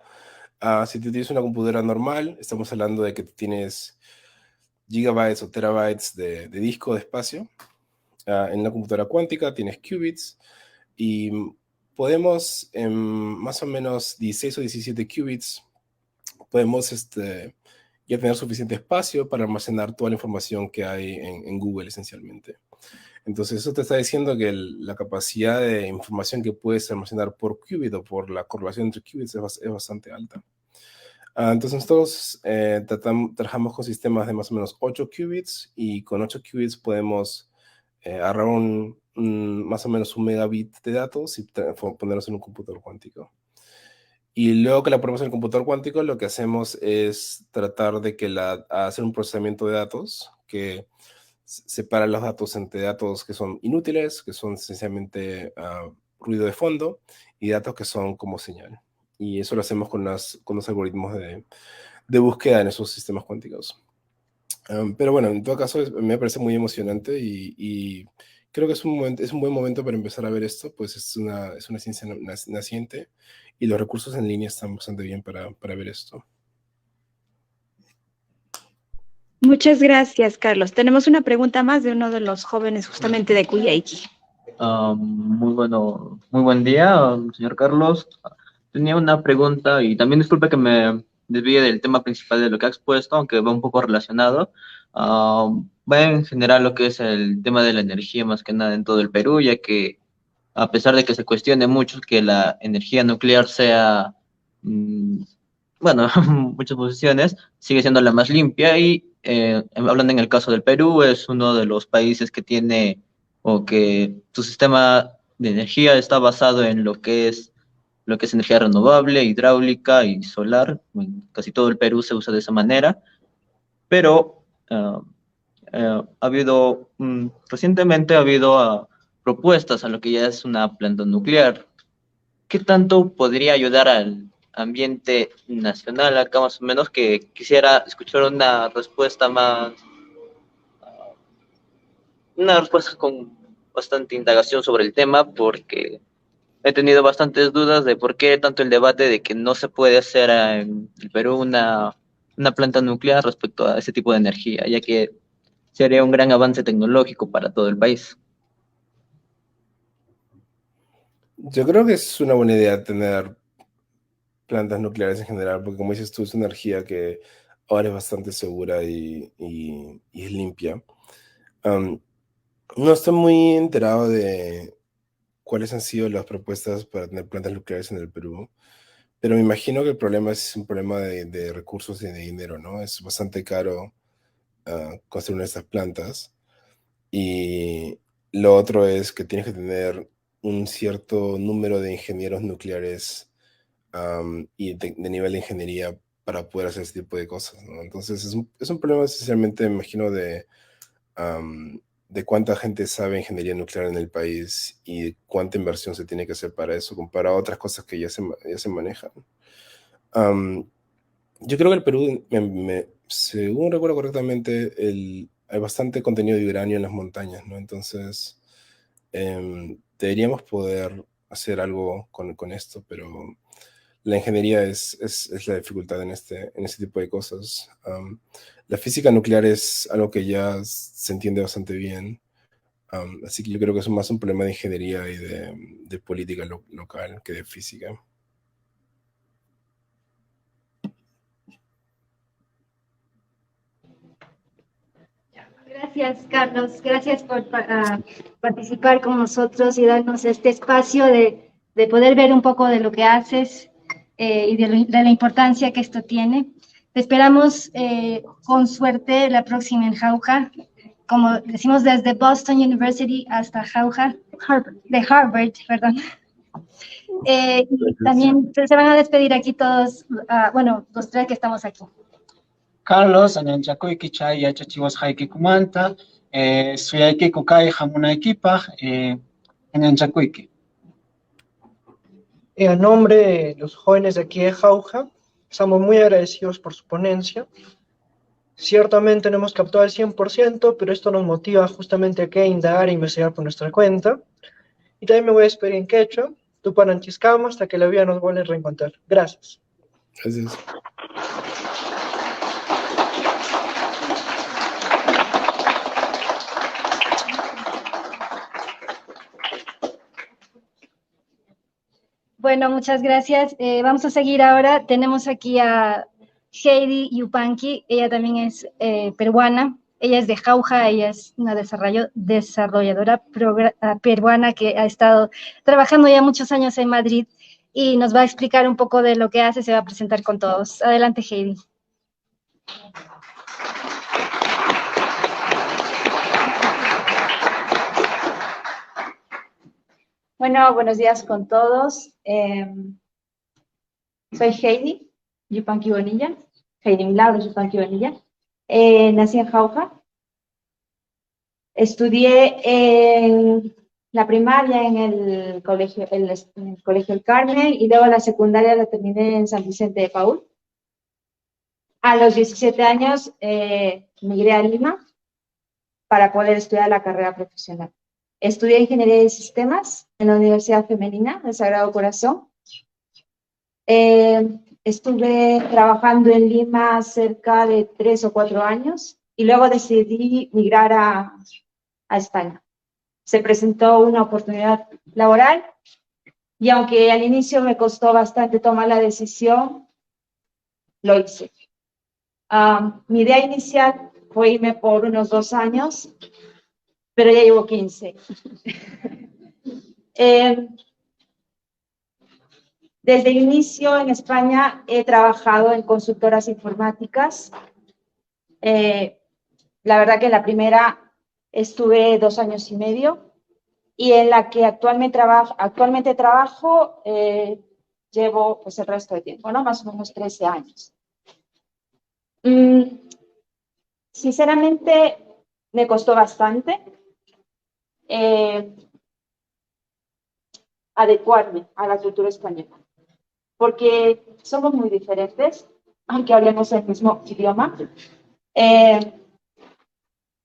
si tú tienes una computadora normal, estamos hablando de que tienes gigabytes o terabytes de disco de espacio. En una computadora cuántica tienes qubits y podemos en más o menos 16 o 17 qubits podemos ya tener suficiente espacio para almacenar toda la información que hay en Google esencialmente. Entonces eso te está diciendo que la capacidad de información que puedes almacenar por qubit o por la correlación entre qubits es bastante alta. Entonces nosotros trabajamos con sistemas de más o menos 8 qubits y con 8 qubits podemos agarrar más o menos 1 megabit de datos y ponerlos en un computador cuántico. Y luego que la ponemos en el computador cuántico, lo que hacemos es tratar de hacer un procesamiento de datos que separa los datos entre datos que son inútiles, que son esencialmente ruido de fondo, y datos que son como señal. Y eso lo hacemos con los algoritmos de búsqueda en esos sistemas cuánticos. Pero bueno, en todo caso, me parece muy emocionante y creo que es un buen momento para empezar a ver esto, pues es una ciencia naciente y los recursos en línea están bastante bien para ver esto. Muchas gracias, Carlos. Tenemos una pregunta más de uno de los jóvenes justamente de Cuyaiki. Muy buen día, señor Carlos. Tenía una pregunta y también disculpe que me desvíe del tema principal de lo que ha expuesto, aunque va un poco relacionado. Va en general lo que es el tema de la energía más que nada en todo el Perú, ya que a pesar de que se cuestione mucho que la energía nuclear sea, bueno, muchas posiciones, sigue siendo la más limpia y hablando en el caso del Perú, es uno de los países que tiene o que su sistema de energía está basado en lo que es energía renovable, hidráulica y solar. En casi todo el Perú se usa de esa manera, pero recientemente ha habido propuestas a lo que ya es una planta nuclear. ¿Qué tanto podría ayudar al ambiente nacional acá más o menos? Que quisiera escuchar una respuesta con bastante indagación sobre el tema, porque he tenido bastantes dudas de por qué tanto el debate de que no se puede hacer en el Perú una planta nuclear respecto a ese tipo de energía, ya que sería un gran avance tecnológico para todo el país. Yo creo que es una buena idea tener plantas nucleares en general, porque como dices tú, es una energía que ahora es bastante segura y es limpia. No estoy muy enterado de cuáles han sido las propuestas para tener plantas nucleares en el Perú, pero me imagino que el problema es un problema de recursos y de dinero, ¿no? Es bastante caro construir estas plantas. Y lo otro es que tienes que tener un cierto número de ingenieros nucleares y de nivel de ingeniería para poder hacer este tipo de cosas, ¿no? Entonces es un problema esencialmente, me imagino, de cuánta gente sabe ingeniería nuclear en el país y cuánta inversión se tiene que hacer para eso, comparado a otras cosas que ya se manejan. Yo creo que el Perú, según recuerdo correctamente, hay bastante contenido de uranio en las montañas, ¿no? Entonces, deberíamos poder hacer algo con esto, pero la ingeniería es la dificultad en este tipo de cosas. La física nuclear es algo que ya se entiende bastante bien. Así que yo creo que es más un problema de ingeniería y de política local que de física. Gracias, Carlos. Gracias por participar con nosotros y darnos este espacio de poder ver un poco de lo que haces y de la importancia que esto tiene. Te esperamos con suerte la próxima en Jauja, como decimos desde Boston University hasta Jauja, de Harvard, perdón. Y también se van a despedir aquí todos, bueno, los tres que estamos aquí. Carlos, anyanchakuiki chay yachachiwas hayki kumanta, suyayki kukay hamunaykipaj, anyanchakuiki. En nombre de los jóvenes de aquí de Jauja, estamos muy agradecidos por su ponencia. Ciertamente no hemos captado al 100%, pero esto nos motiva justamente a que indagar e investigar por nuestra cuenta. Y también me voy a despedir en quechua, tupanantiscama, hasta que la vida nos vuelva a reencontrar. Gracias. Gracias. Bueno, muchas gracias. Vamos a seguir ahora. Tenemos aquí a Heidi Yupanqui. Ella también es peruana. Ella es de Jauja. Ella es una desarrolladora peruana que ha estado trabajando ya muchos años en Madrid y nos va a explicar un poco de lo que hace. Se va a presentar con todos. Adelante, Heidi. Bueno, buenos días con todos. Soy Heidi Yupanqui Bonilla, Heidi Milagros Yupanqui Bonilla. Nací en Jauja. Estudié en la primaria en el colegio El Carmen y luego la secundaria la terminé en San Vicente de Paúl. A los 17 años migré a Lima para poder estudiar la carrera profesional. Estudié Ingeniería de Sistemas en la Universidad Femenina del Sagrado Corazón. Estuve trabajando en Lima cerca de 3 o 4 años y luego decidí migrar a España. Se presentó una oportunidad laboral y aunque al inicio me costó bastante tomar la decisión, lo hice. Mi idea inicial fue irme por unos 2 años, pero ya llevo 15. Desde el inicio en España he trabajado en consultoras informáticas. La verdad que en la primera estuve 2 años y medio y en la que actualmente trabajo llevo pues el resto de tiempo, ¿no? Más o menos 13 años. Sinceramente me costó bastante adecuarme a la cultura española, porque somos muy diferentes, aunque hablemos el mismo idioma.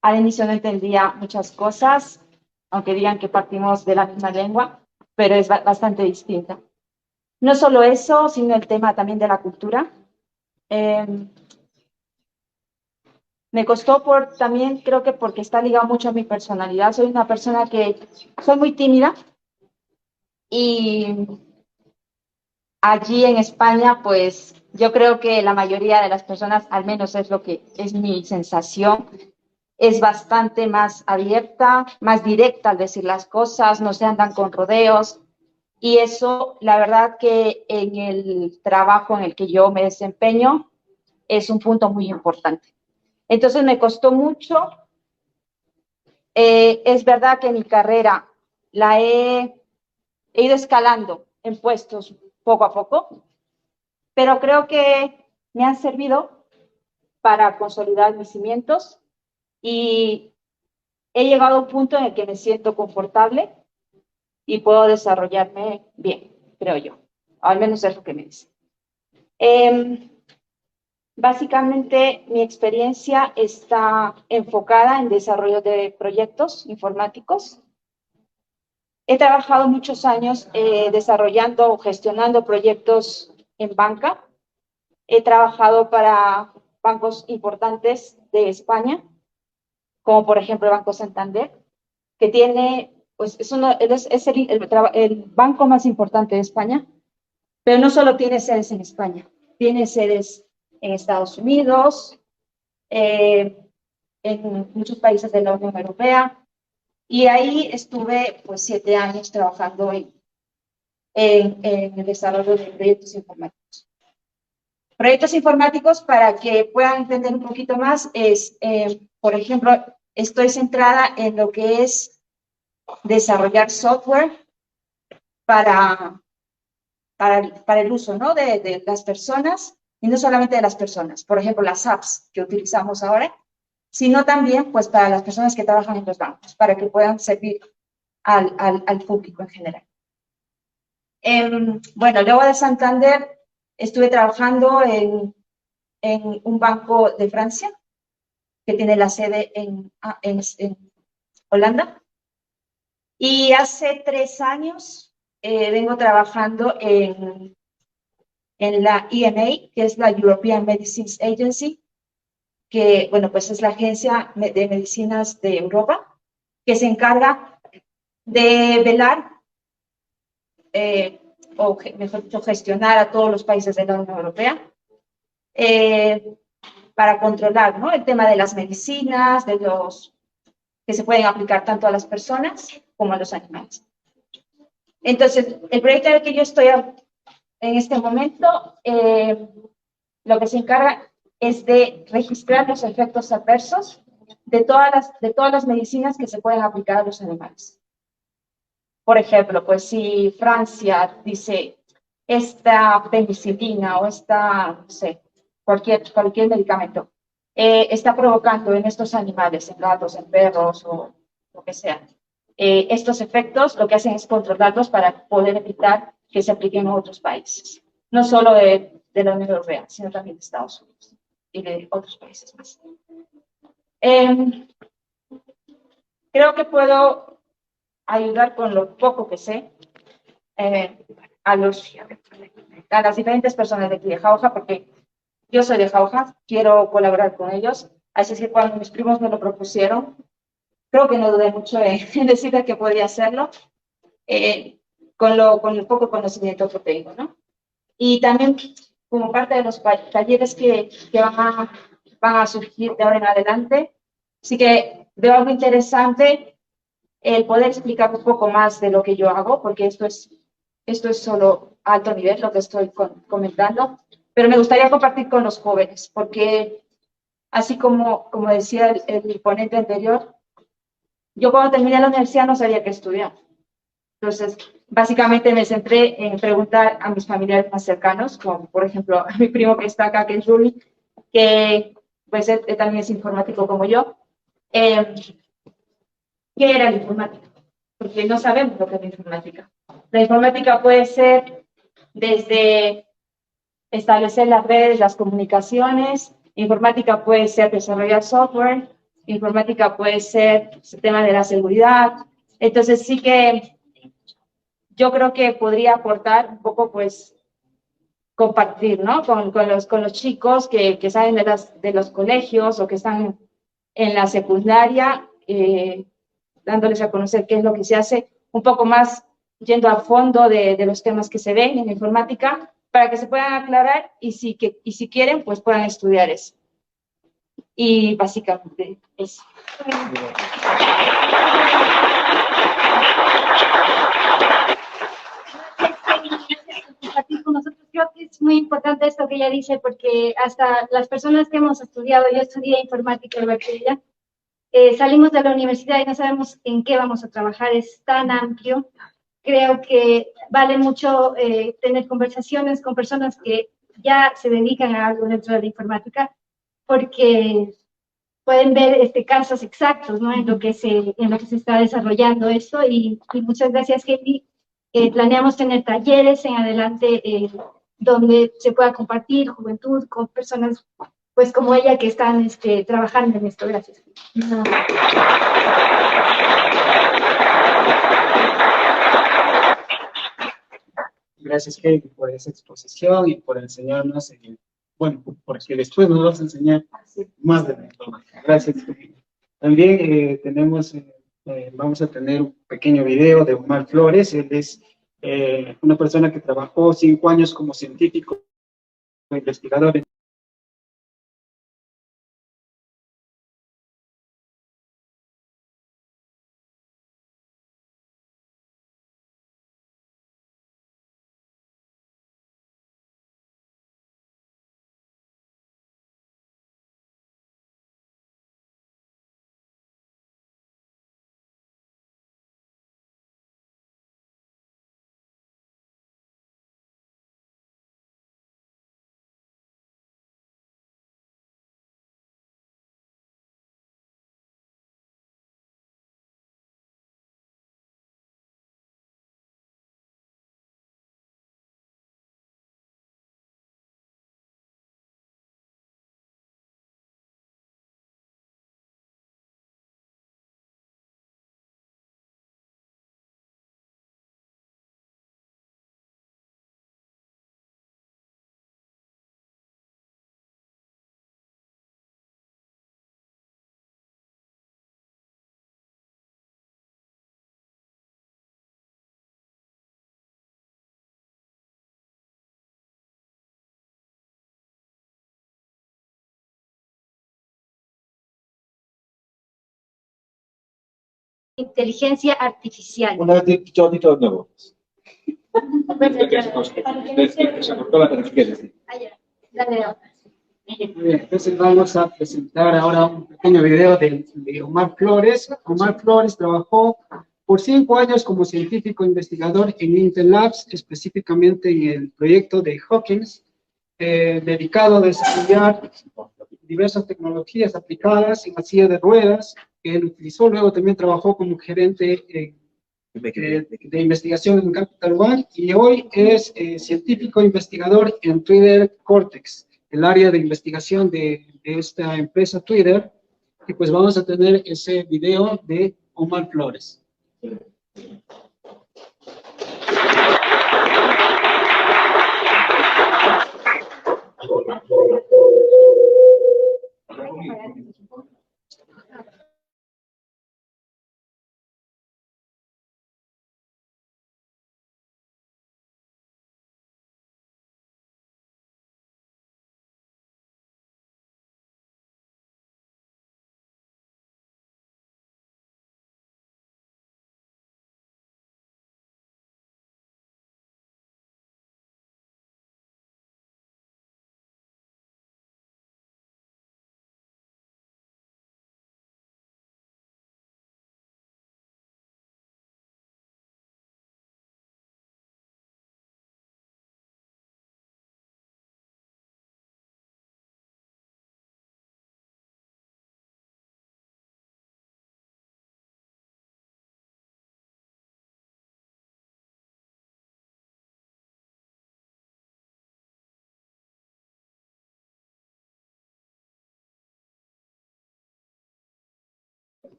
Al inicio no entendía muchas cosas, aunque digan que partimos de la misma lengua, pero es bastante distinta. No solo eso, sino el tema también de la cultura. Me costó también, creo que porque está ligado mucho a mi personalidad. Soy una persona que soy muy tímida y allí en España, pues yo creo que la mayoría de las personas, al menos es lo que es mi sensación, es bastante más abierta, más directa al decir las cosas, no se andan con rodeos. Y eso, la verdad que en el trabajo en el que yo me desempeño, es un punto muy importante. Entonces me costó mucho. Es verdad que mi carrera la he ido escalando en puestos poco a poco, pero creo que me han servido para consolidar mis cimientos y he llegado a un punto en el que me siento confortable y puedo desarrollarme bien, creo yo. Al menos es lo que me dice. Básicamente, mi experiencia está enfocada en desarrollo de proyectos informáticos. He trabajado muchos años desarrollando o gestionando proyectos en banca. He trabajado para bancos importantes de España, como por ejemplo el Banco Santander. que tiene, pues es el banco más importante de España, pero no solo tiene sedes en España, tiene sedes en Estados Unidos, en muchos países de la Unión Europea, y ahí estuve pues 7 años trabajando en el desarrollo de proyectos informáticos. Proyectos informáticos, para que puedan entender un poquito más, es, por ejemplo, estoy centrada en lo que es desarrollar software para el uso, ¿no? de las personas, y no solamente de las personas, por ejemplo, las apps que utilizamos ahora, sino también pues para las personas que trabajan en los bancos, para que puedan servir al público en general. Bueno, luego de Santander estuve trabajando en un banco de Francia, que tiene la sede en Holanda, y hace 3 años vengo trabajando en la EMA, que es la European Medicines Agency, que, bueno, pues es la agencia de medicinas de Europa, que se encarga de velar, o mejor dicho, gestionar a todos los países de la Unión Europea, para controlar, ¿no? El tema de las medicinas, de los que se pueden aplicar tanto a las personas como a los animales. Entonces, el proyecto del que yo estoy en este momento, lo que se encarga es de registrar los efectos adversos de todas las medicinas que se pueden aplicar a los animales. Por ejemplo, pues si Francia dice esta penicilina o esta, no sé, cualquier medicamento está provocando en estos animales, en gatos, en perros o lo que sea, estos efectos, lo que hacen es controlarlos para poder evitar que se apliquen en otros países, no solo de la Unión Europea, sino también de Estados Unidos y de otros países más. Creo que puedo ayudar con lo poco que sé a las diferentes personas de aquí de Jauja, porque yo soy de Jauja, quiero colaborar con ellos, así es que cuando mis primos me lo propusieron, creo que no dudé mucho en decirles que podía hacerlo, con el poco conocimiento que tengo, ¿no? Y también como parte de los talleres que van a surgir de ahora en adelante, sí que veo algo interesante el poder explicar un poco más de lo que yo hago, porque esto es solo alto nivel, lo que estoy comentando, pero me gustaría compartir con los jóvenes, porque así como decía el ponente anterior, yo cuando terminé la universidad no sabía qué estudiar. Entonces, básicamente me centré en preguntar a mis familiares más cercanos, como por ejemplo a mi primo que está acá, que es Ruli, que pues él también es informático como yo, ¿qué era la informática? Porque no sabemos lo que es la informática. La informática puede ser desde establecer las redes, las comunicaciones, informática puede ser desarrollar software, informática puede ser el tema de la seguridad. Entonces sí que yo creo que podría aportar un poco, pues, compartir, ¿no? Con los chicos que salen de los colegios o que están en la secundaria, dándoles a conocer qué es lo que se hace, un poco más yendo a fondo de los temas que se ven en la informática, para que se puedan aclarar y si quieren, pues puedan estudiar eso. Y básicamente eso. Compartir con nosotros. Creo que es muy importante esto que ella dice, porque hasta las personas que hemos estudiado, yo estudié informática igual que ella, salimos de la universidad y no sabemos en qué vamos a trabajar, es tan amplio. Creo que vale mucho tener conversaciones con personas que ya se dedican a algo dentro de la informática, porque pueden ver casos exactos, ¿no? en lo que se está desarrollando esto, y muchas gracias, Katie. Planeamos tener talleres en adelante donde se pueda compartir juventud con personas pues como ella que están trabajando en esto. Gracias. No. Gracias, Katie, por esa exposición y por enseñarnos, bueno, porque después nos vas a enseñar más de la informática. Gracias, Katie. También tenemos Vamos a tener un pequeño video de Omar Flores. Él es una persona que trabajó 5 años como científico, investigador. Inteligencia artificial. Una vez dicho de nuevo. Se cortó la tarjeta. Muy bien, entonces vamos a presentar ahora un pequeño video de Omar Flores. Omar Flores trabajó por 5 años como científico investigador en Intel Labs, específicamente en el proyecto de Hawkins, dedicado a desarrollar diversas tecnologías aplicadas en la silla de ruedas, que él utilizó. Luego también trabajó como gerente de investigación en Capital One, y hoy es científico investigador en Twitter Cortex, el área de investigación de esta empresa Twitter. Y pues vamos a tener ese video de Omar Flores.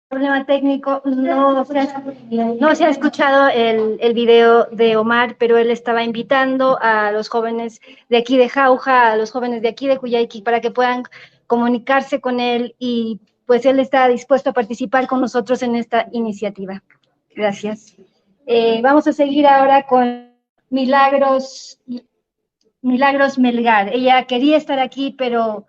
Problema técnico, no se ha escuchado el video de Omar, pero él estaba invitando a los jóvenes de aquí de Jauja, a los jóvenes de aquí de Cuyayqui, para que puedan comunicarse con él, y pues él está dispuesto a participar con nosotros en esta iniciativa. Gracias. Vamos a seguir ahora con Milagros Melgar. Ella quería estar aquí, pero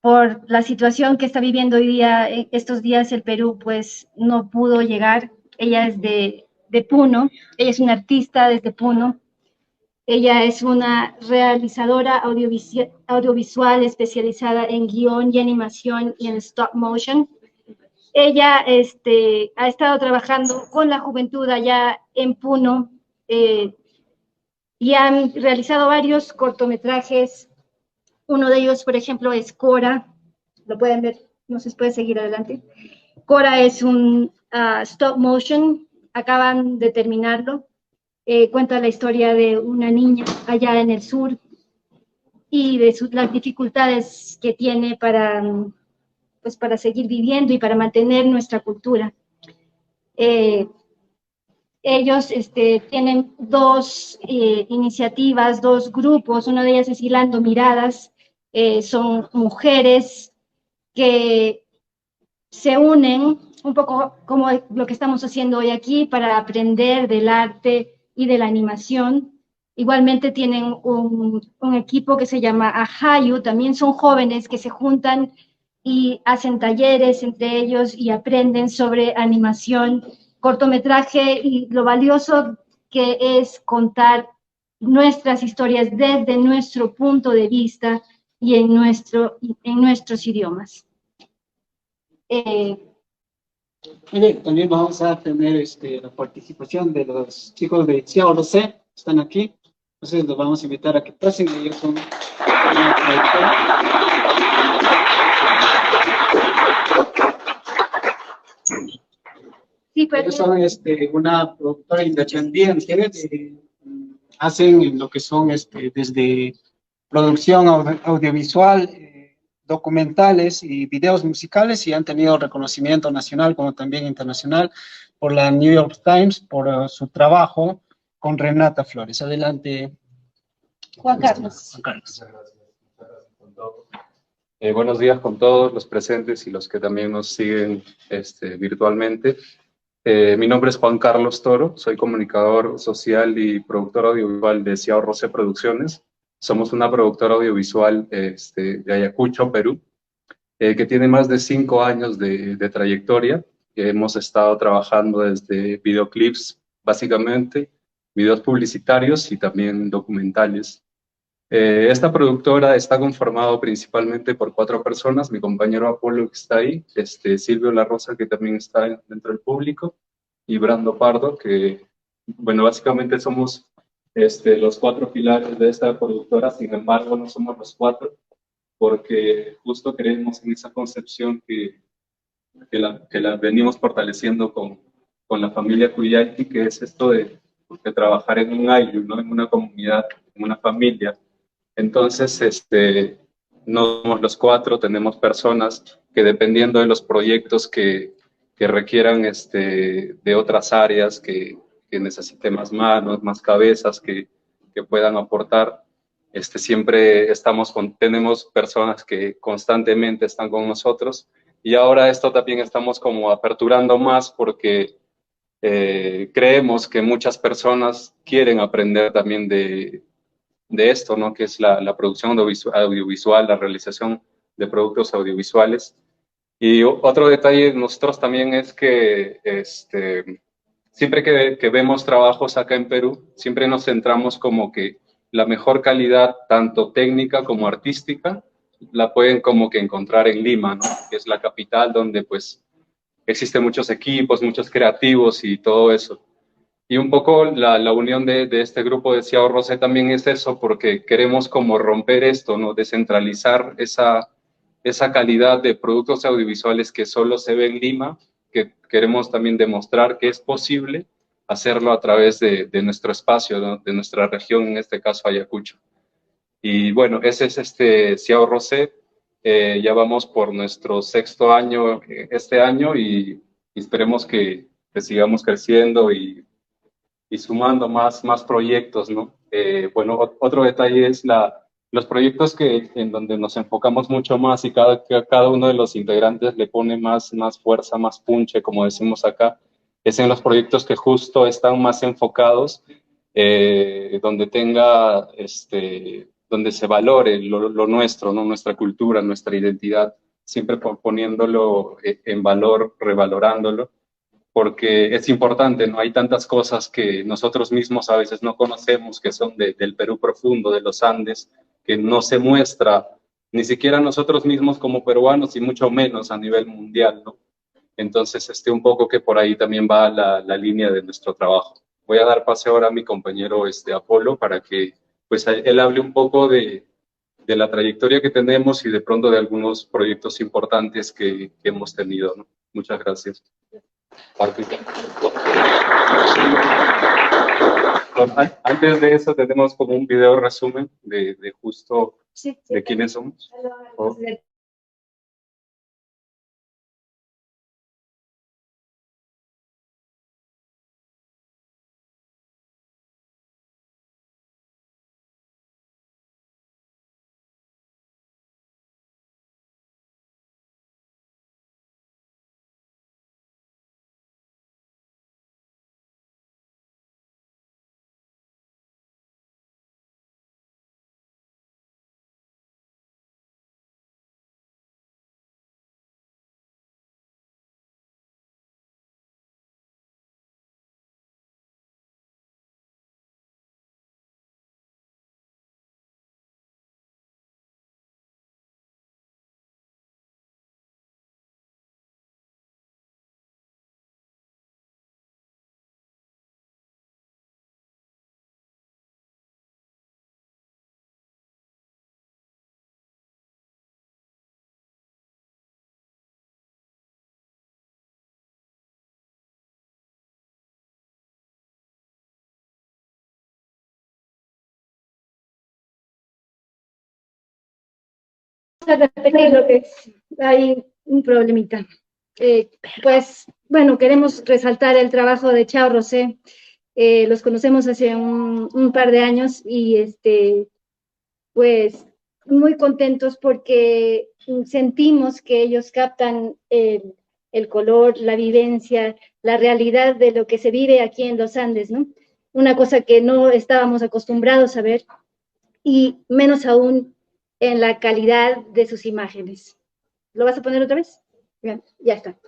por la situación que está viviendo hoy día, estos días el Perú, pues no pudo llegar. Ella es de Puno, ella es una artista desde Puno. Ella es una realizadora audiovisual especializada en guión y animación y en stop motion. Ella ha estado trabajando con la juventud allá en Puno, y han realizado varios cortometrajes. Uno de ellos, por ejemplo, es Cora. Lo pueden ver, no se puede seguir adelante. Cora es un stop motion, acaban de terminarlo. Cuenta la historia de una niña allá en el sur y de las dificultades que tiene para seguir viviendo y para mantener nuestra cultura. ellos tienen dos iniciativas, dos grupos. Uno de ellas es Hilando Miradas. Son mujeres que se unen un poco como lo que estamos haciendo hoy aquí para aprender del arte y de la animación. Igualmente tienen un equipo que se llama Ahayu, también son jóvenes que se juntan y hacen talleres entre ellos y aprenden sobre animación, cortometraje y lo valioso que es contar nuestras historias desde nuestro punto de vista y en nuestros idiomas. Mire, también vamos a tener la participación de los chicos de Xiao Rosé, están aquí. Entonces los vamos a invitar a que pasen. Ellos son ellos son una productora independiente, hacen lo que son desde producción audiovisual, documentales y videos musicales, y han tenido reconocimiento nacional como también internacional por la New York Times por su trabajo con Renata Flores. Adelante, Juan Carlos. Juan Carlos. Buenos días con todos los presentes y los que también nos siguen virtualmente. Mi nombre es Juan Carlos Toro, soy comunicador social y productor audiovisual de Xiao Rosé Producciones. Somos una productora audiovisual de Ayacucho, Perú, que tiene más de 5 años de trayectoria. Hemos estado trabajando desde videoclips, básicamente, videos publicitarios y también documentales. Esta productora está conformada principalmente por 4 personas, mi compañero Apolo que está ahí, Silvio La Rosa que también está dentro del público, y Brando Pardo, que, bueno, básicamente somos los 4 pilares de esta productora. Sin embargo, no somos los 4, porque justo creemos en esa concepción que la venimos fortaleciendo con la familia Cuyayqui, que es esto de trabajar en un ayllu, ¿no? En una comunidad, en una familia. Entonces, no somos los 4, tenemos personas que, dependiendo de los proyectos que requieran de otras áreas, que necesiten más manos, más cabezas, que puedan aportar, siempre tenemos personas que constantemente están con nosotros. Y ahora esto también estamos como aperturando más, porque creemos que muchas personas quieren aprender también de esto, ¿no? Que es la producción audiovisual, la realización de productos audiovisuales. Y otro detalle de nosotros también es que siempre que vemos trabajos acá en Perú, siempre nos centramos como que la mejor calidad, tanto técnica como artística, la pueden como que encontrar en Lima, ¿no? Que es la capital donde pues existen muchos equipos, muchos creativos y todo eso. Y un poco la unión de este grupo de Xiao Rosé también es eso, porque queremos como romper esto, ¿no? Descentralizar esa calidad de productos audiovisuales que solo se ve en Lima, que queremos también demostrar que es posible hacerlo a través de nuestro espacio, ¿no? De nuestra región, en este caso Ayacucho. Y bueno, ese es Xiao Rosé. Ya vamos por nuestro 6º año este año, y esperemos que sigamos creciendo y sumando más proyectos, ¿no? Bueno, otro detalle es los proyectos en donde nos enfocamos mucho más, y cada uno de los integrantes le pone más fuerza, más punche, como decimos acá, es en los proyectos que justo están más enfocados, donde se valore lo nuestro, ¿no? Nuestra cultura, nuestra identidad, siempre poniéndolo en valor, revalorándolo, porque es importante, ¿no? Hay tantas cosas que nosotros mismos a veces no conocemos, que son del Perú profundo, de los Andes, que no se muestra ni siquiera nosotros mismos como peruanos, y mucho menos a nivel mundial, ¿no? Entonces, un poco que por ahí también va la línea de nuestro trabajo. Voy a dar pase ahora a mi compañero Apolo, para que pues él hable un poco de la trayectoria que tenemos y de pronto de algunos proyectos importantes que hemos tenido, ¿no? Muchas gracias. Antes de eso, tenemos como un video resumen de justo de quiénes somos. a repetir lo que hay un problemita. Pues, bueno, queremos resaltar el trabajo de Chao Rosé. Los conocemos hace un par de años y pues muy contentos porque sentimos que ellos captan el color, la vivencia, la realidad de lo que se vive aquí en los Andes, ¿no? Una cosa que no estábamos acostumbrados a ver y menos aún en la calidad de sus imágenes. ¿Lo vas a poner otra vez? Bien, ya está.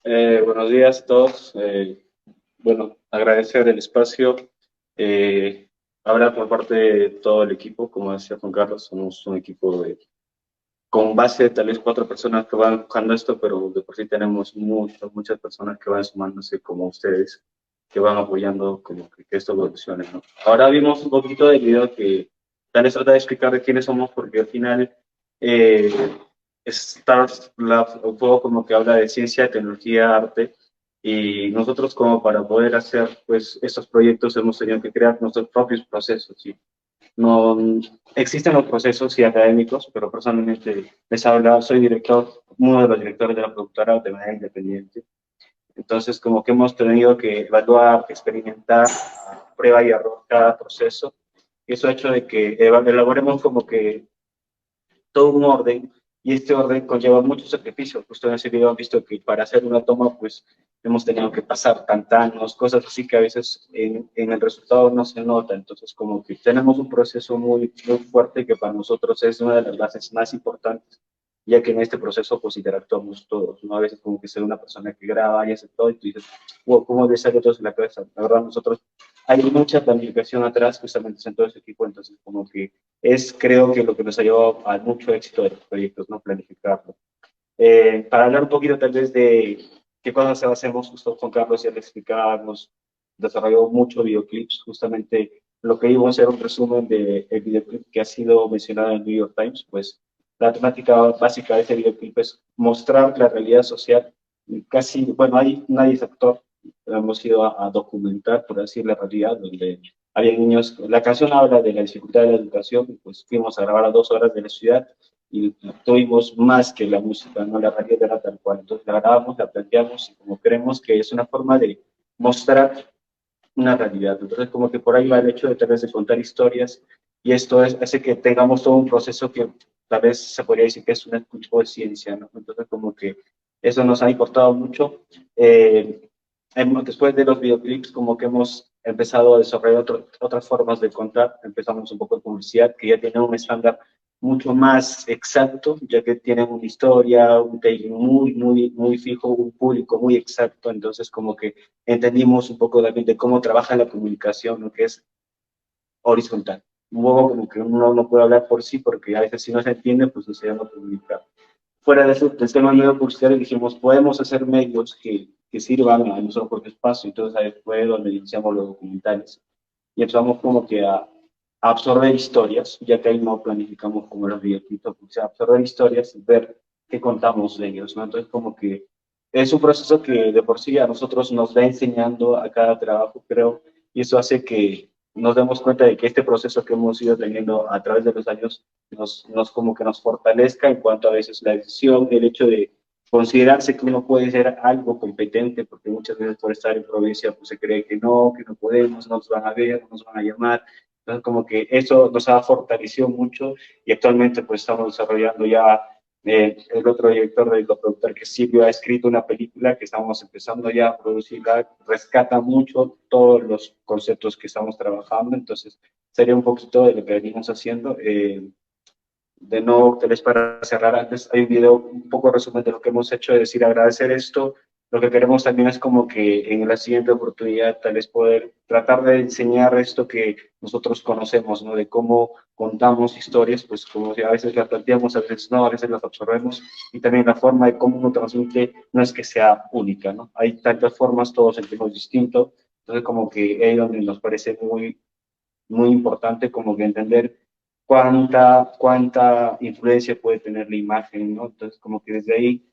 Buenos días a todos. Bueno, agradecer el espacio. Ahora por parte de todo el equipo, como decía Juan Carlos, somos un equipo con base de tal vez 4 personas que van buscando esto, pero de por sí tenemos muchas personas que van sumándose como ustedes, que van apoyando como que esto evolucione, ¿no? Ahora vimos un poquito del video que tal vez trata de explicar de quiénes somos, porque al final Stars Lab, un poco como que habla de ciencia, tecnología, arte, y nosotros como para poder hacer pues estos proyectos hemos tenido que crear nuestros propios procesos, ¿sí? No existen los procesos y académicos, pero personalmente les habla, soy uno de los directores de la productora de manera independiente. Entonces, como que hemos tenido que evaluar, experimentar, prueba y error cada proceso. Y eso ha hecho de que elaboremos como que todo un orden, y este orden conlleva muchos sacrificios. Justo en ese video han visto que para hacer una toma, pues hemos tenido que pasar pantanos, cosas así que a veces en el resultado no se nota. Entonces, como que tenemos un proceso muy fuerte que para nosotros es una de las bases más importantes, ya que en este proceso pues interactuamos todos, ¿no? A veces como que soy una persona que graba y hace todo, y tú dices, wow, ¿cómo le sale todo en la cabeza? La verdad, nosotros, hay mucha planificación atrás, justamente en todo ese equipo, entonces como que creo que lo que nos ha llevado a mucho éxito de los proyectos, ¿no? Planificarlo. Para hablar un poquito tal vez de qué cosas hacemos, justo Juan Carlos ya le explicaba, nos desarrolló muchos videoclips, justamente lo que iba a ser un resumen del videoclip que ha sido mencionado en el New York Times, pues la temática básica de ese videoclip es mostrar la realidad social, casi, bueno, nadie es actor, hemos ido a documentar, por decir la realidad, donde había niños, la canción habla de la dificultad de la educación, pues fuimos a grabar a 2 horas de la ciudad, y tuvimos más que la música, ¿no? La realidad era tal cual. Entonces la grabamos, la planteamos y como creemos que es una forma de mostrar una realidad. Entonces como que por ahí va el hecho de tal vez de contar historias, y esto hace que tengamos todo un proceso que tal vez se podría decir que es un tipo de ciencia, ¿no? Entonces como que eso nos ha importado mucho. después de los videoclips, como que hemos empezado a desarrollar otras formas de contar. Empezamos un poco de publicidad, que ya tiene un estándar mucho más exacto, ya que tienen una historia, un take muy fijo, un público muy exacto. Entonces, como que entendimos un poco también de cómo trabaja la comunicación, lo que es horizontal. Un poco como que uno no puede hablar por sí, porque a veces si no se entiende, pues no se llama comunicar. Fuera de eso, del tema medio publicitario, dijimos, podemos hacer medios que sirvan a nuestro propio espacio. Entonces ahí fue donde iniciamos los documentales. Y empezamos como que a absorber historias, ya que ahí no planificamos como los videoclips, pues, a absorber historias y ver qué contamos de ellos, ¿no? Entonces como que es un proceso que de por sí a nosotros nos va enseñando a cada trabajo, creo, y eso hace que nos demos cuenta de que este proceso que hemos ido teniendo a través de los años nos como que nos fortalezca en cuanto a veces la decisión, el hecho de considerarse que uno puede ser algo competente, porque muchas veces por estar en provincia pues se cree que no podemos, no nos van a ver, no nos van a llamar. Entonces como que eso nos ha fortalecido mucho y actualmente pues estamos desarrollando ya el otro director del coproductor que Silvio ha escrito una película que estamos empezando ya a producirla, rescata mucho todos los conceptos que estamos trabajando, entonces sería un poquito de lo que venimos haciendo. De no, tal vez para cerrar antes, hay un video un poco resumen de lo que hemos hecho, es decir, agradecer esto. Lo que queremos también es como que en la siguiente oportunidad tal vez poder tratar de enseñar esto que nosotros conocemos, ¿no? De cómo contamos historias, pues como que a veces las planteamos, a veces no, a veces las absorbemos, y también la forma de cómo uno transmite no es que sea única, ¿no? Hay tantas formas, todos sentimos distinto, entonces como que ahí donde nos parece muy importante como que entender cuánta influencia puede tener la imagen, ¿no? Entonces, como que desde ahí,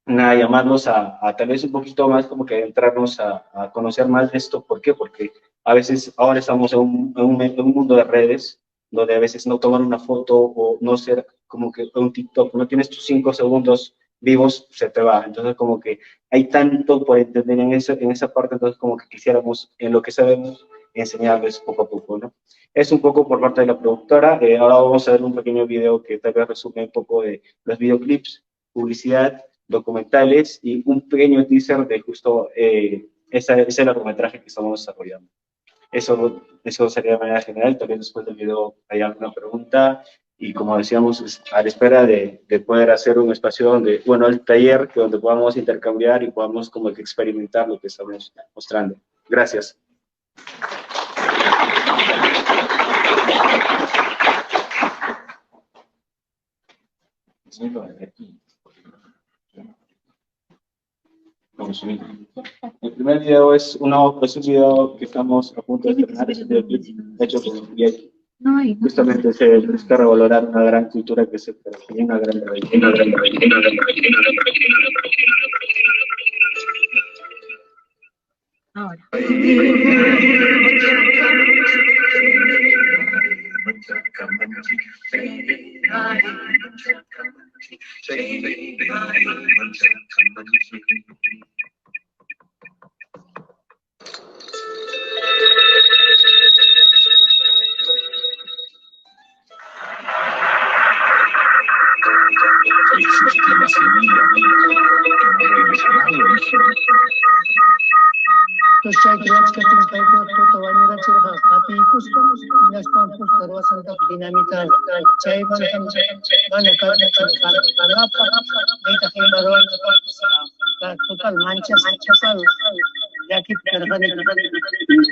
nada, llamarlos a tal vez un poquito más, como que entrarnos a conocer más de esto. ¿Por qué? Porque a veces ahora estamos en un mundo de redes, donde a veces no tomar una foto o no ser como que un TikTok, no tienes tus 5 segundos vivos, se te va. Entonces, como que hay tanto por entender en esa parte, entonces como que quisiéramos, en lo que sabemos, enseñarles poco a poco, ¿no? Es un poco por parte de la productora. Ahora vamos a ver un pequeño video que tal vez resume un poco de los videoclips, publicidad, documentales y un pequeño teaser de justo ese largometraje que estamos desarrollando. Eso sería de manera general. También después del video hay alguna pregunta y como decíamos, a la espera de poder hacer un espacio donde, bueno, el taller, que donde podamos intercambiar y podamos como que experimentar lo que estamos mostrando. Gracias. El primer video es un video que estamos a punto de estrenar, es un videoclip hecho por Vietti. Justamente se busca revalorar una gran cultura que se percibe, una gran tradición. Ahora.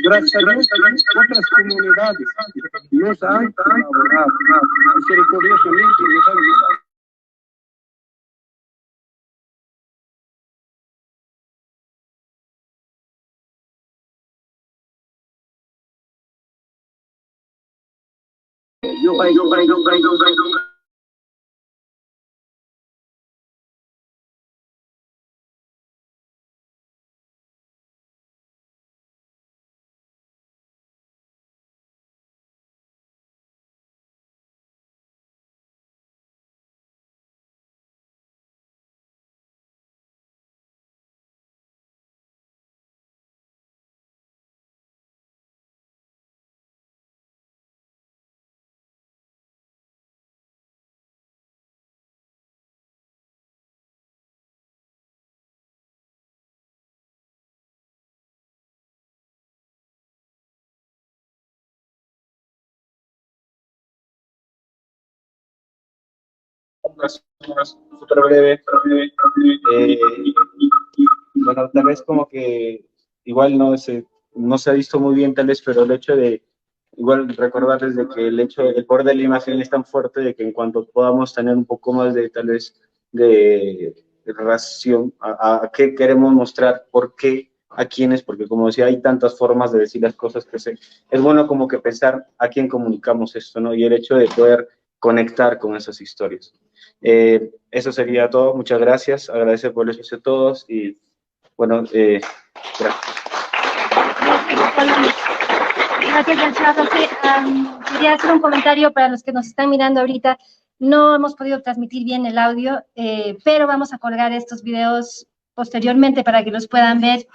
Gracias a Dios, otras comunidades nos han colaborado. Misericordiosamente nos han ayudado. Yo un resumen súper breve. Bueno, tal vez como que igual no se ha visto muy bien tal vez, pero el hecho de igual recordarles de que el poder de la imagen es tan fuerte de que en cuanto podamos tener un poco más de tal vez de relación a qué queremos mostrar, por qué, a quiénes, porque como decía, hay tantas formas de decir las cosas que es bueno como que pensar a quién comunicamos esto, ¿no? Y el hecho de poder conectar con esas historias. Eso sería todo, muchas gracias, agradecer por el espacio a todos y bueno, gracias. Gracias, Charlos. Quería hacer un comentario para los que nos están mirando ahorita. No hemos podido transmitir bien el audio, pero vamos a colgar estos videos posteriormente para que los puedan ver,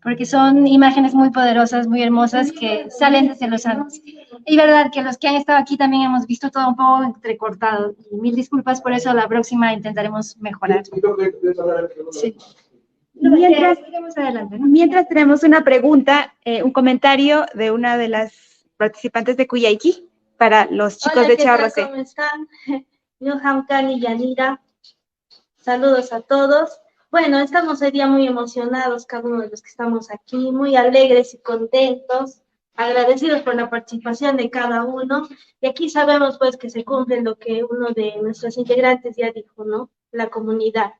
porque son imágenes muy poderosas, muy hermosas, que salen desde los Andes. Y verdad que los que han estado aquí también hemos visto todo un poco entrecortado. Y mil disculpas por eso, la próxima intentaremos mejorar. Sí. Mientras tenemos una pregunta, un comentario de una de las participantes de Cuyaiki para los chicos de Chao Rosé. ¿Cómo están? Yo, Hamkan y Yanira. Saludos a todos. Bueno, estamos hoy día muy emocionados, cada uno de los que estamos aquí, muy alegres y contentos, agradecidos por la participación de cada uno. Y aquí sabemos pues que se cumple lo que uno de nuestros integrantes ya dijo, ¿no? La comunidad,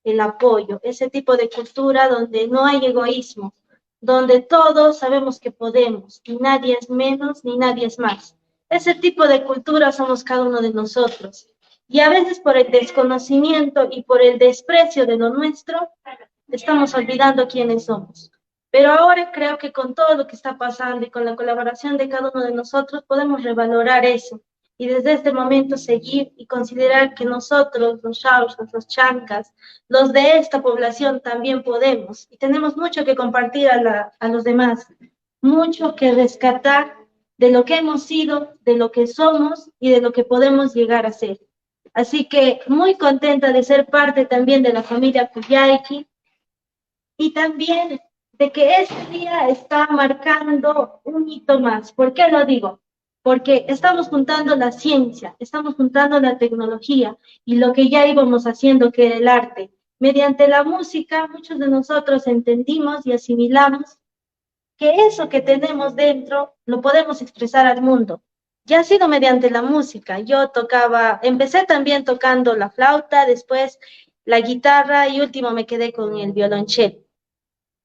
el apoyo, ese tipo de cultura donde no hay egoísmo, donde todos sabemos que podemos, y nadie es menos ni nadie es más. Ese tipo de cultura somos cada uno de nosotros. Y a veces por el desconocimiento y por el desprecio de lo nuestro, estamos olvidando quiénes somos. Pero ahora creo que con todo lo que está pasando y con la colaboración de cada uno de nosotros, podemos revalorar eso. Y desde este momento seguir y considerar que nosotros, los Shausas, los Chancas, los de esta población también podemos. Y tenemos mucho que compartir a los demás, mucho que rescatar de lo que hemos sido, de lo que somos y de lo que podemos llegar a ser. Así que muy contenta de ser parte también de la familia Cuyaiki y también de que este día está marcando un hito más. ¿Por qué lo digo? Porque estamos juntando la ciencia, estamos juntando la tecnología y lo que ya íbamos haciendo, que era el arte. Mediante la música, muchos de nosotros entendimos y asimilamos que eso que tenemos dentro lo podemos expresar al mundo. Ya ha sido mediante la música. Yo empecé también tocando la flauta, después la guitarra y último me quedé con el violonchelo.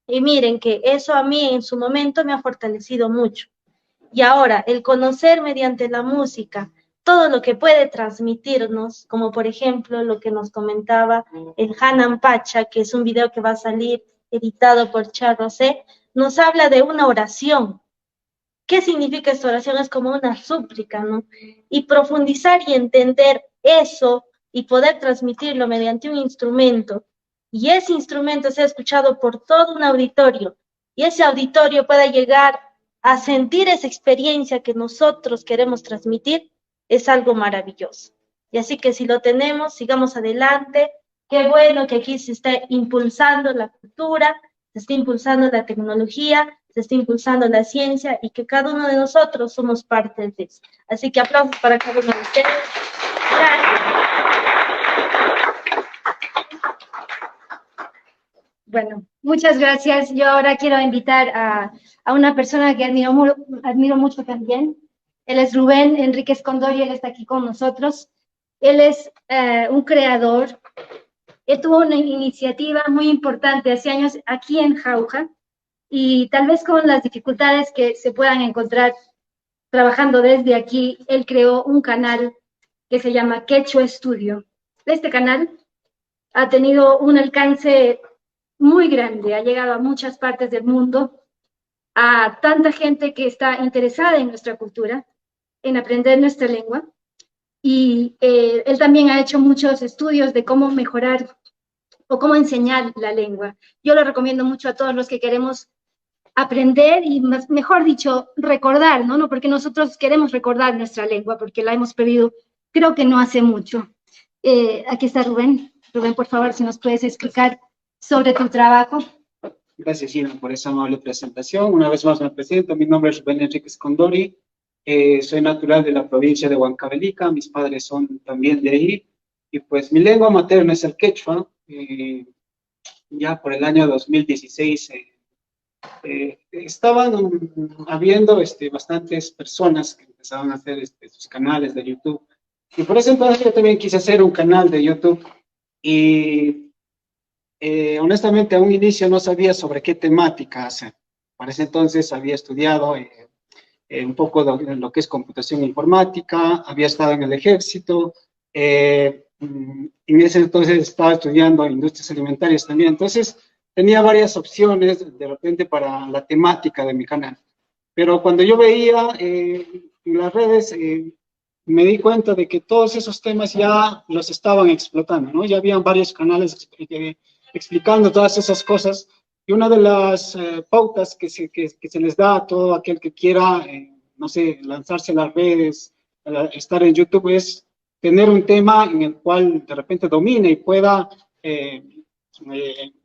Y miren que eso a mí en su momento me ha fortalecido mucho. Y ahora, el conocer mediante la música todo lo que puede transmitirnos, como por ejemplo lo que nos comentaba el Hanan Pacha, que es un video que va a salir editado por Chao Rosé, nos habla de una oración. ¿Qué significa esta oración? Es como una súplica, ¿no? Y profundizar y entender eso y poder transmitirlo mediante un instrumento. Y ese instrumento sea escuchado por todo un auditorio. Y ese auditorio pueda llegar a sentir esa experiencia que nosotros queremos transmitir, es algo maravilloso. Y así que si lo tenemos, sigamos adelante. Qué bueno que aquí se está impulsando la cultura, se está impulsando la tecnología, se está impulsando la ciencia y que cada uno de nosotros somos parte de eso. Así que aplausos para cada uno de ustedes. Gracias. Bueno, muchas gracias. Yo ahora quiero invitar a una persona que admiro mucho también. Él es Rubén Enríquez Condori, él está aquí con nosotros. Él es un creador. Él tuvo una iniciativa muy importante hace años aquí en Jauja, y tal vez con las dificultades que se puedan encontrar trabajando desde aquí, él creó un canal que se llama Quechua Studio. Este canal ha tenido un alcance muy grande, ha llegado a muchas partes del mundo, a tanta gente que está interesada en nuestra cultura, en aprender nuestra lengua, y él también ha hecho muchos estudios de cómo mejorar o cómo enseñar la lengua. Yo lo recomiendo mucho a todos los que queremos aprender y, mejor dicho, recordar, ¿no? Porque nosotros queremos recordar nuestra lengua, porque la hemos perdido, creo que no hace mucho. Aquí está Rubén. Rubén, por favor, si nos puedes explicar sobre tu trabajo. Gracias, Ina, por esa amable presentación. Una vez más me presento. Mi nombre es Rubén Enríquez Condori. Soy natural de la provincia de Huancavelica. Mis padres son también de ahí. y pues mi lengua materna es el quechua. Ya por el año 2016 estaban habiendo bastantes personas que empezaban a hacer sus canales de YouTube. Y por eso entonces yo también quise hacer un canal de YouTube. Y honestamente a un inicio no sabía sobre qué temática hacer. Para ese entonces había estudiado un poco de lo que es computación informática, había estado en el ejército, en ese entonces estaba estudiando industrias alimentarias también. Entonces tenía varias opciones de repente para la temática de mi canal. Pero cuando yo veía en las redes, me di cuenta de que todos esos temas ya los estaban explotando, ¿no? Ya habían varios canales explicando todas esas cosas. Y una de las pautas que se les da a todo aquel que quiera, no sé, lanzarse a las redes, estar en YouTube, es tener un tema en el cual de repente domine y pueda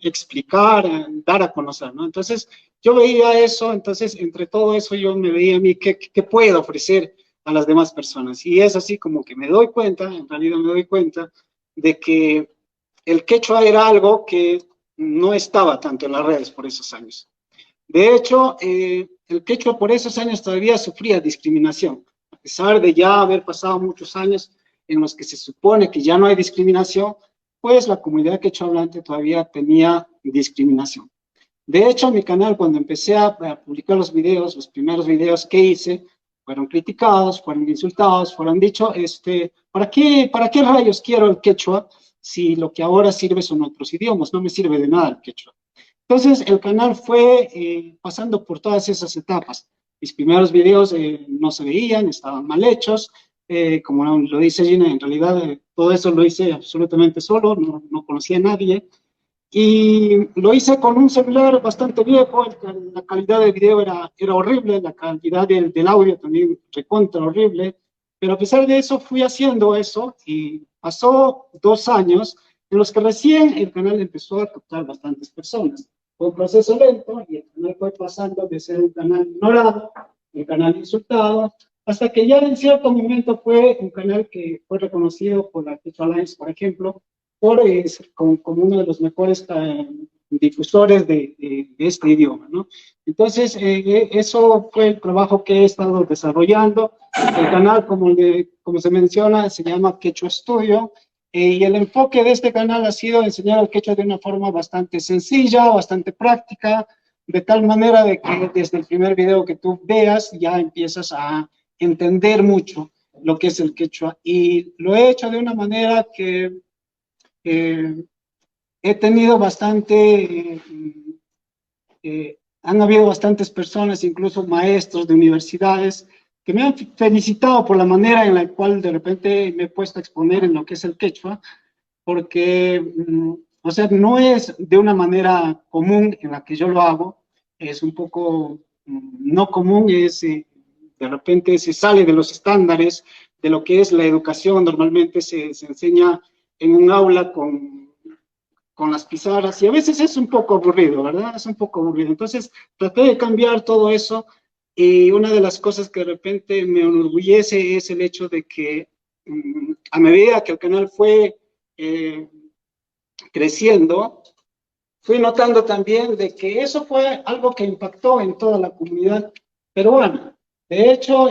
explicar, dar a conocer, ¿no? Entonces, yo veía eso, entonces, entre todo eso, yo me veía a mí qué puedo ofrecer a las demás personas. Y es así como que me doy cuenta, en realidad me doy cuenta, de que el quechua era algo que no estaba tanto en las redes por esos años. De hecho, el quechua por esos años todavía sufría discriminación, a pesar de ya haber pasado muchos años en los que se supone que ya no hay discriminación, pues la comunidad quechua hablante todavía tenía discriminación. De hecho, mi canal, cuando empecé a publicar los videos, los primeros videos que hice, fueron criticados, fueron insultados, fueron dicho, ¿para qué rayos quiero el quechua si lo que ahora sirve son otros idiomas? No me sirve de nada el quechua. Entonces, el canal fue pasando por todas esas etapas. Mis primeros videos no se veían, estaban mal hechos. Como lo dice Gina, en realidad todo eso lo hice absolutamente solo, no conocía a nadie. Y lo hice con un celular bastante viejo, la calidad del video era horrible, la calidad del audio también recontra horrible, pero a pesar de eso fui haciendo eso y pasó 2 años en los que recién el canal empezó a captar bastantes personas. Fue un proceso lento y el canal fue pasando de ser un canal ignorado, un canal insultado, hasta que ya en cierto momento fue un canal que fue reconocido por la Quechua Alliance, por ejemplo, como uno de los mejores difusores de este idioma, ¿no? Entonces, eso fue el trabajo que he estado desarrollando. El canal, como se menciona, se llama Quechua Studio, y el enfoque de este canal ha sido enseñar el quechua de una forma bastante sencilla, bastante práctica, de tal manera de que desde el primer video que tú veas ya empiezas a entender mucho lo que es el quechua. Y lo he hecho de una manera que he tenido han habido bastantes personas, incluso maestros de universidades, que me han felicitado por la manera en la cual de repente me he puesto a exponer en lo que es el quechua, porque, o sea, no es de una manera común en la que yo lo hago, es un poco no común, de repente se sale de los estándares de lo que es la educación. Normalmente se enseña en un aula con las pizarras, y a veces es un poco aburrido, ¿verdad? Es un poco aburrido. Entonces, traté de cambiar todo eso, y una de las cosas que de repente me enorgullece es el hecho de que a medida que el canal fue creciendo, fui notando también de que eso fue algo que impactó en toda la comunidad peruana. De hecho,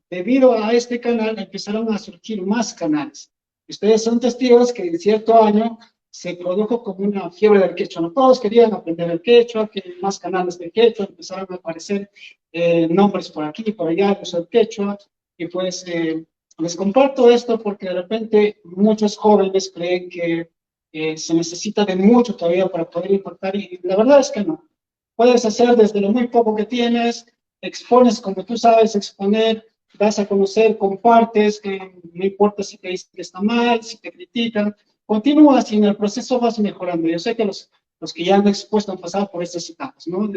debido a este canal empezaron a surgir más canales. Ustedes son testigos que en cierto año se produjo como una fiebre del quechua, ¿no? Todos querían aprender el quechua, que más canales de quechua, empezaron a aparecer nombres por aquí y por allá de uso del quechua, y pues les comparto esto porque de repente muchos jóvenes creen que se necesita de mucho todavía para poder impactar, y la verdad es que no. Puedes hacer desde lo muy poco que tienes, expones como tú sabes exponer, das a conocer, compartes, no importa si te dicen que está mal, si te critican, continúas y en el proceso vas mejorando. Yo sé que los que ya han expuesto han pasado por estas etapas, ¿no?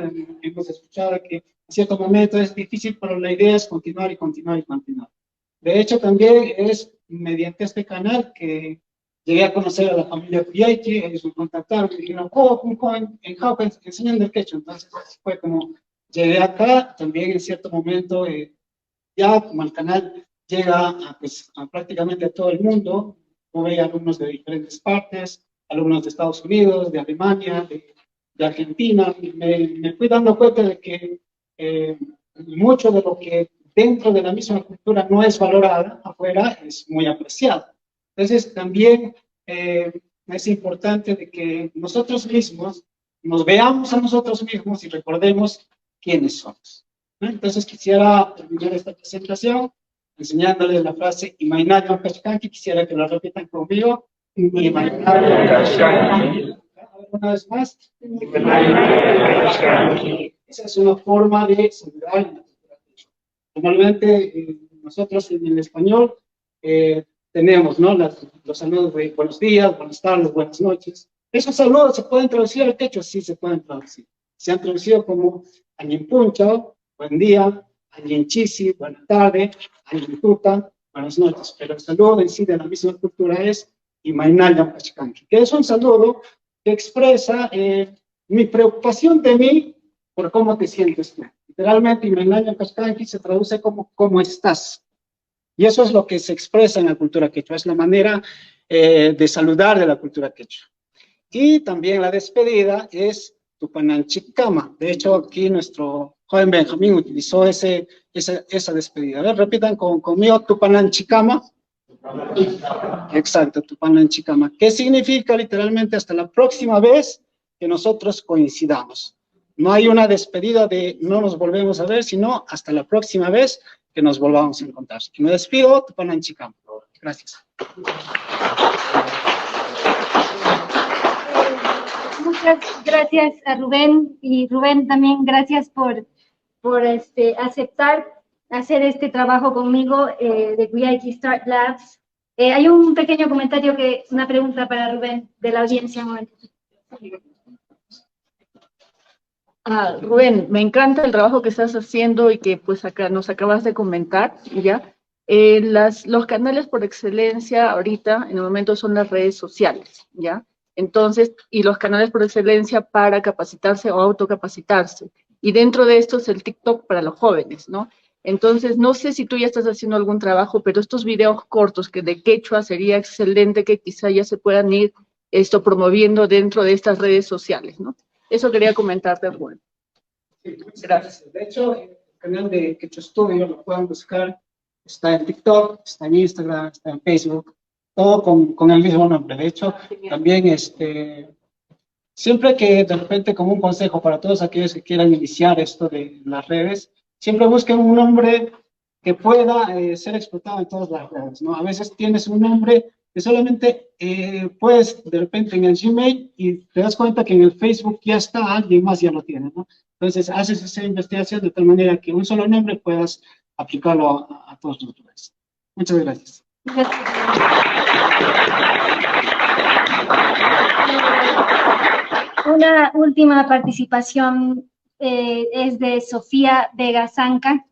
Hemos escuchado que en cierto momento es difícil, pero la idea es continuar y continuar y continuar. De hecho, también es mediante este canal que llegué a conocer a la familia Cuyaiki. Ellos me contactaron, me dijeron, en Jauca enseñan el quechua. Entonces fue como, llegué acá, también en cierto momento, ya como el canal llega a prácticamente a todo el mundo, tuve alumnos de diferentes partes, alumnos de Estados Unidos, de Alemania, de Argentina, y me fui dando cuenta de que mucho de lo que dentro de la misma cultura no es valorada afuera es muy apreciado. Entonces, también es importante de que nosotros mismos nos veamos a nosotros mismos y recordemos quiénes somos, ¿no? Entonces, quisiera terminar esta presentación enseñándoles la frase Imainayo Kashkanki, quisiera que la repitan conmigo. Imainayo Kashkanki. Una vez más. Esa es una forma de saludar. Normalmente nosotros en el español tenemos, ¿no?, los saludos de buenos días, buenas tardes, buenas noches. Esos saludos se pueden traducir al quechua, sí se pueden traducir. Se han traducido como Añimpuncho, buen día, Añinchisi, buena tarde, Añintuta, buenas noches. Pero el saludo en sí de la misma cultura es Imainaya Pachkanki, que es un saludo que expresa mi preocupación de mí por cómo te sientes tú. Literalmente, Imainaya Pachkanki se traduce como ¿cómo estás? Y eso es lo que se expresa en la cultura quechua, es la manera de saludar de la cultura quechua. Y también la despedida es Tupananchikama. De hecho, aquí nuestro joven Benjamín utilizó esa despedida. A ver, repitan conmigo, Tupananchikama. Exacto, Tupananchikama. ¿Qué significa literalmente hasta la próxima vez que nosotros coincidamos? No hay una despedida de no nos volvemos a ver, sino hasta la próxima vez que nos volvamos a encontrar. Me despido, Tupananchikama. Gracias. Muchas gracias a Rubén, y Rubén también gracias por aceptar hacer este trabajo conmigo de QIAIT Start Labs. Hay un pequeño comentario, una pregunta para Rubén de la audiencia. Un momento. Rubén, me encanta el trabajo que estás haciendo y que pues acá nos acabas de comentar, ¿ya? Los canales por excelencia ahorita, en el momento, son las redes sociales, ¿ya? Entonces, y los canales por excelencia para capacitarse o autocapacitarse. Y dentro de esto es el TikTok para los jóvenes, ¿no? Entonces, no sé si tú ya estás haciendo algún trabajo, pero estos videos cortos que de quechua sería excelente que quizá ya se puedan ir promoviendo dentro de estas redes sociales, ¿no? Eso quería comentarte, Rubén. Sí, gracias. De hecho, el canal de Quechua Studio lo pueden buscar. Está en TikTok, está en Instagram, está en Facebook, todo con el mismo nombre. De hecho, también siempre que de repente, como un consejo para todos aquellos que quieran iniciar esto de las redes, siempre busquen un nombre que pueda ser explotado en todas las redes, ¿no? A veces tienes un nombre que solamente puedes de repente en el Gmail y te das cuenta que en el Facebook ya está, alguien más ya lo tiene, ¿no? Entonces haces esa investigación de tal manera que un solo nombre puedas aplicarlo a todos los lugares. Muchas gracias. Una última participación es de Sofía Vega Zanca.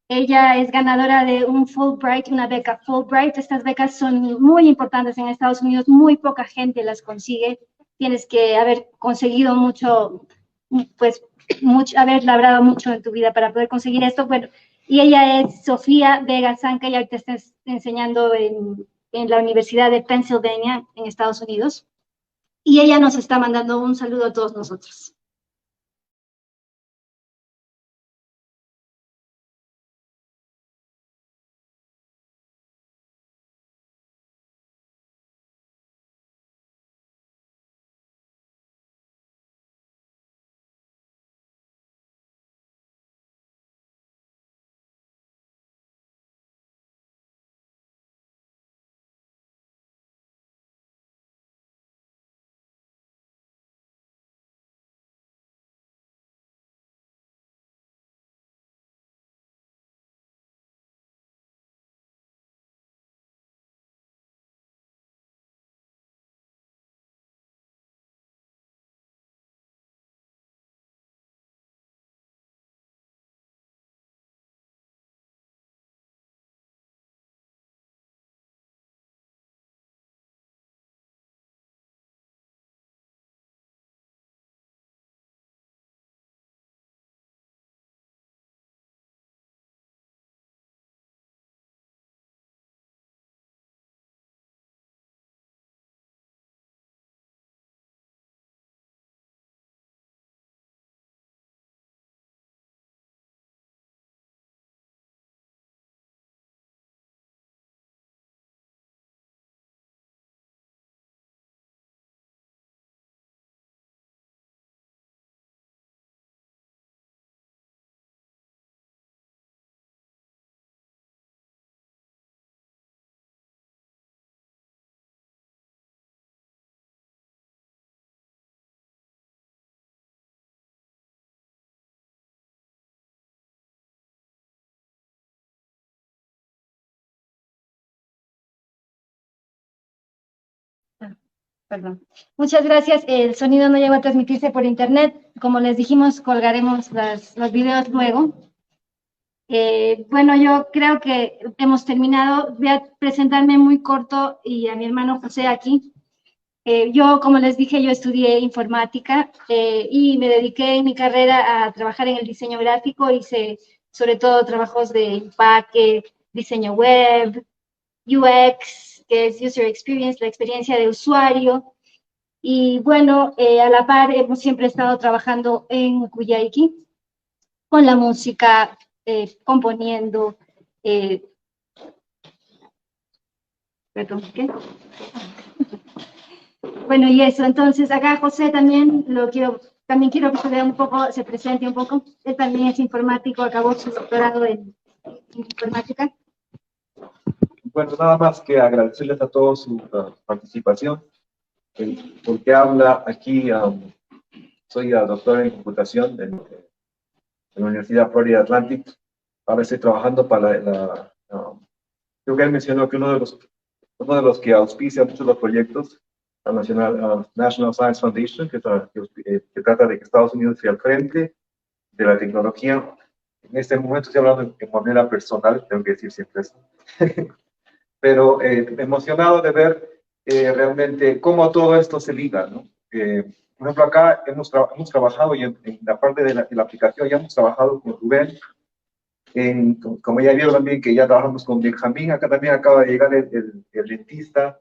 Ella es ganadora de un Fulbright, una beca Fulbright. Estas becas son muy importantes en Estados Unidos, muy poca gente las consigue. Tienes que haber conseguido mucho, pues, haber labrado mucho en tu vida para poder conseguir esto. Bueno, y ella es Sofía Vega Zanca y ahorita está enseñando en la Universidad de Pennsylvania, en Estados Unidos. Y ella nos está mandando un saludo a todos nosotros. Perdón. Muchas gracias. El sonido no llegó a transmitirse por internet. Como les dijimos, colgaremos los videos luego. Bueno, yo creo que hemos terminado. Voy a presentarme muy corto y a mi hermano José aquí. Yo, como les dije, yo estudié informática y me dediqué en mi carrera a trabajar en el diseño gráfico. Hice sobre todo trabajos de empaque, diseño web, UX, que es User Experience, la experiencia de usuario. Y bueno, a la par hemos siempre estado trabajando en Kuyaiki con la música, componiendo. Perdón, ¿qué? Bueno, y eso, entonces acá José también también quiero que se vea un poco, se presente un poco. Él también es informático, acabó su doctorado en informática. Bueno, nada más que agradecerles a todos su participación. Porque habla aquí, soy doctor en computación en la Universidad Florida Atlantic. Ahora estoy trabajando para creo que él mencionó que uno de los que auspicia muchos de los proyectos, la National Science Foundation, que trata de que Estados Unidos esté al frente de la tecnología. En este momento estoy hablando de manera personal, tengo que decir siempre eso. Pero emocionado de ver realmente cómo todo esto se liga, ¿no? Por ejemplo, acá hemos trabajado y en la parte de la aplicación ya hemos trabajado con Rubén, como ya vieron también que ya trabajamos con Benjamín, acá también acaba de llegar el dentista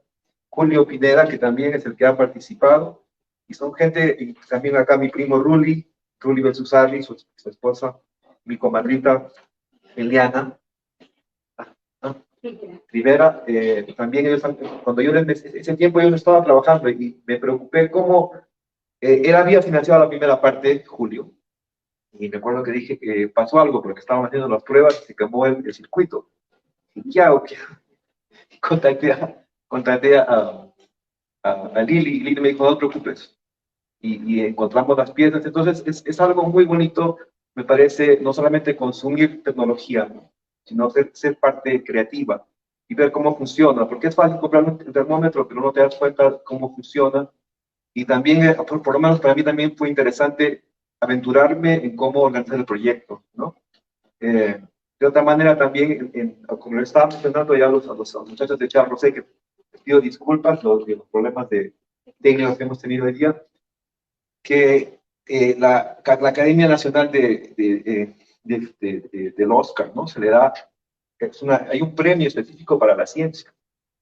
Julio Pineda, que también es el que ha participado, y son gente, y también acá mi primo Ruli Belsusarri, su esposa, mi comadrita Eliana Rivera, también ellos, cuando yo ese tiempo yo no estaba trabajando y me preocupé cómo él había financiado la primera parte, Julio, y me acuerdo que dije que pasó algo porque estaban haciendo las pruebas y se quemó el circuito. Y ¿qué hago? Contacté a Lili, y Lili me dijo, no te preocupes. Y encontramos las piezas. Entonces es algo muy bonito, me parece, no solamente consumir tecnología, ¿no?, sino ser parte creativa y ver cómo funciona, porque es fácil comprar un termómetro, pero no te das cuenta cómo funciona. Y también, por lo menos para mí también fue interesante aventurarme en cómo organizar el proyecto, ¿no? De otra manera también, como le estaba mencionando ya a los muchachos de Charros, sé que les pido disculpas los problemas técnicos que hemos tenido hoy día, que la Academia Nacional del Oscar, ¿no? Se le da, hay un premio específico para la ciencia,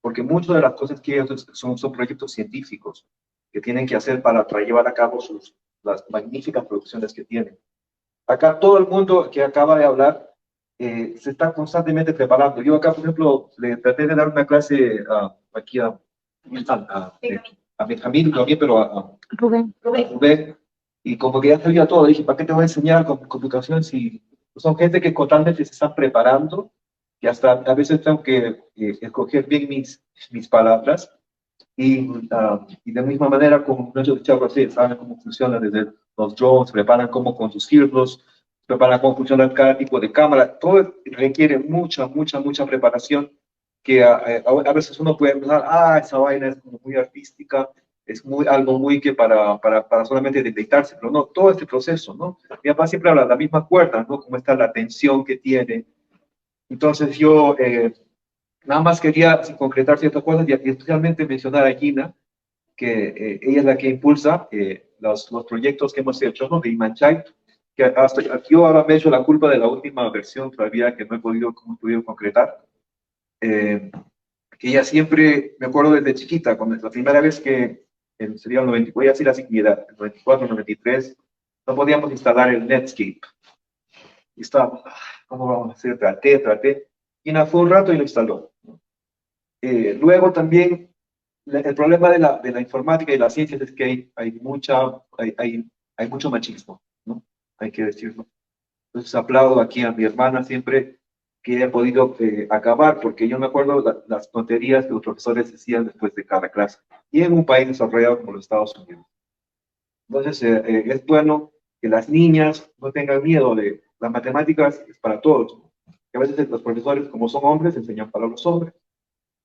porque muchas de las cosas que ellos son proyectos científicos que tienen que hacer para llevar a cabo las magníficas producciones que tienen. Acá todo el mundo que acaba de hablar se está constantemente preparando. Yo acá, por ejemplo, le traté de dar una clase aquí a Benjamín también, pero a Rubén, y como que ya sabía todo, dije, ¿para qué te voy a enseñar computación si son gente que constantemente se están preparando? Y hasta a veces tengo que escoger bien mis palabras. Y de la misma manera, como muchos de Charros saben cómo funciona desde los drones, preparan cómo conducirlos, preparan cómo funciona cada tipo de cámara. Todo requiere mucha preparación, que a veces uno puede pensar, esa vaina es como muy artística, es algo muy que para solamente deleitarse, pero no, todo este proceso, ¿no? Mi papá siempre habla de la misma cuerda, ¿no? Cómo está la tensión que tiene. Entonces yo nada más quería concretar ciertas cosas y especialmente mencionar a Gina, que ella es la que impulsa los proyectos que hemos hecho, ¿no?, de Imanchay, que hasta yo ahora me he hecho la culpa de la última versión todavía que no he podido concretar. Que ella siempre, me acuerdo desde chiquita, cuando la primera vez que sería el 90, voy a decir así, el 94, 93, no podíamos instalar el Netscape. Y estábamos, ¿cómo vamos a hacer? Traté. Y fue un rato y lo instaló. Luego también, el problema de la informática y las ciencias es que hay mucho machismo, ¿no? Hay que decirlo. Entonces aplaudo aquí a mi hermana siempre que haya podido acabar, porque yo me acuerdo las tonterías que los profesores decían después de cada clase, y en un país desarrollado como los Estados Unidos. Entonces es bueno que las niñas no tengan miedo de las matemáticas, es para todos, ¿no? Que a veces los profesores, como son hombres, enseñan para los hombres.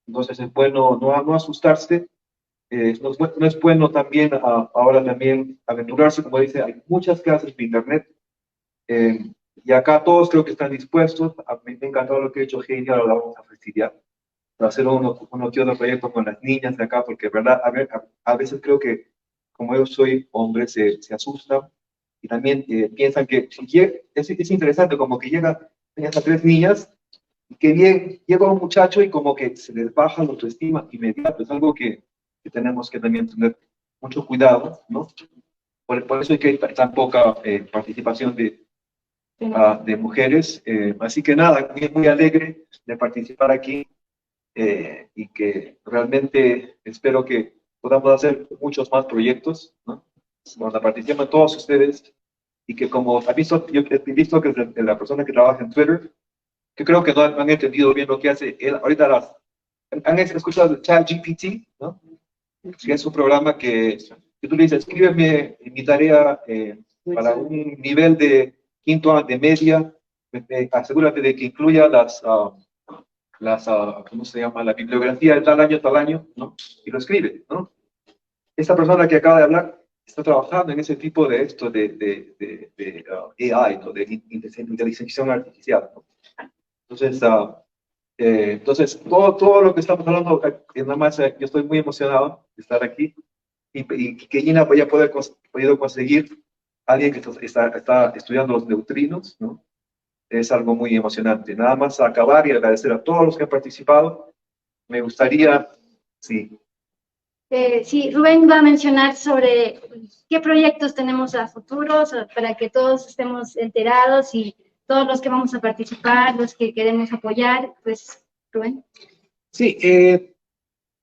Entonces es bueno no asustarse. no es bueno también ahora también aventurarse, como dice, hay muchas clases por internet, y acá todos creo que están dispuestos. A mí me ha encantado lo que ha hecho Heidi, ahora la vamos a fastidiar, para hacer uno que otro proyecto con las niñas de acá, porque verdad, a veces creo que como yo soy hombre, se asustan y también piensan que es interesante, como que llegan a 3 niñas, y que bien, llega un muchacho y como que se les baja la autoestima inmediato. Es algo que tenemos que también tener mucho cuidado, ¿no? Por eso es que hay tan poca participación de mujeres. Así que nada, muy alegre de participar aquí, y que realmente espero que podamos hacer muchos más proyectos, ¿no? Donde participen todos ustedes, y que como he visto, yo he visto que la persona que trabaja en Twitter, que creo que no han entendido bien lo que hace él. Ahorita han escuchado el ChatGPT, ¿no? Que es un programa que tú le dices, escríbeme mi tarea para un nivel de quinto año de media, asegúrate de que incluya ¿cómo se llama? La bibliografía de tal año, ¿no? Y lo escribe, ¿no? Esta persona que acaba de hablar está trabajando en ese tipo de esto de AI, ¿no? De inteligencia artificial, ¿no? Entonces, todo lo que estamos hablando, nada más, yo estoy muy emocionado de estar aquí, y que Gina haya podido conseguir a alguien que está estudiando los neutrinos, ¿no? Es algo muy emocionante. Nada más acabar y agradecer a todos los que han participado. Me gustaría, sí. Sí, Rubén va a mencionar sobre qué proyectos tenemos a futuro, para que todos estemos enterados, y todos los que vamos a participar, los que queremos apoyar, pues, Rubén. Sí,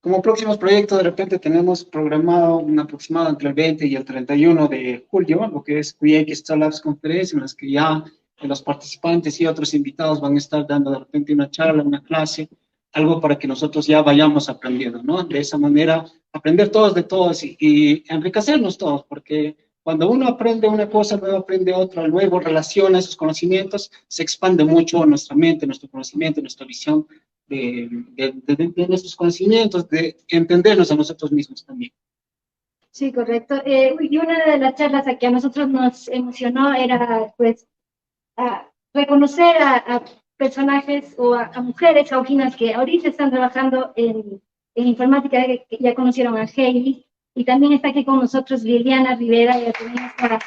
como próximos proyectos, de repente tenemos programado un aproximado entre el 20 y el 31 de julio, lo que es QX Startups Conference, en las que ya los participantes y otros invitados van a estar dando de repente una charla, una clase, algo para que nosotros ya vayamos aprendiendo, ¿no? De esa manera, aprender todos de todos y enriquecernos todos, porque cuando uno aprende una cosa, luego aprende otra, luego relaciona esos conocimientos, se expande mucho nuestra mente, nuestro conocimiento, nuestra visión de nuestros conocimientos, de entendernos a nosotros mismos también. Sí, correcto. Y una de las charlas que a nosotros nos emocionó era, pues, reconocer a personajes o a mujeres jaujinas que ahorita están trabajando en informática, que ya conocieron a Heidi, y también está aquí con nosotros Liliana Rivera, ya tenemos para...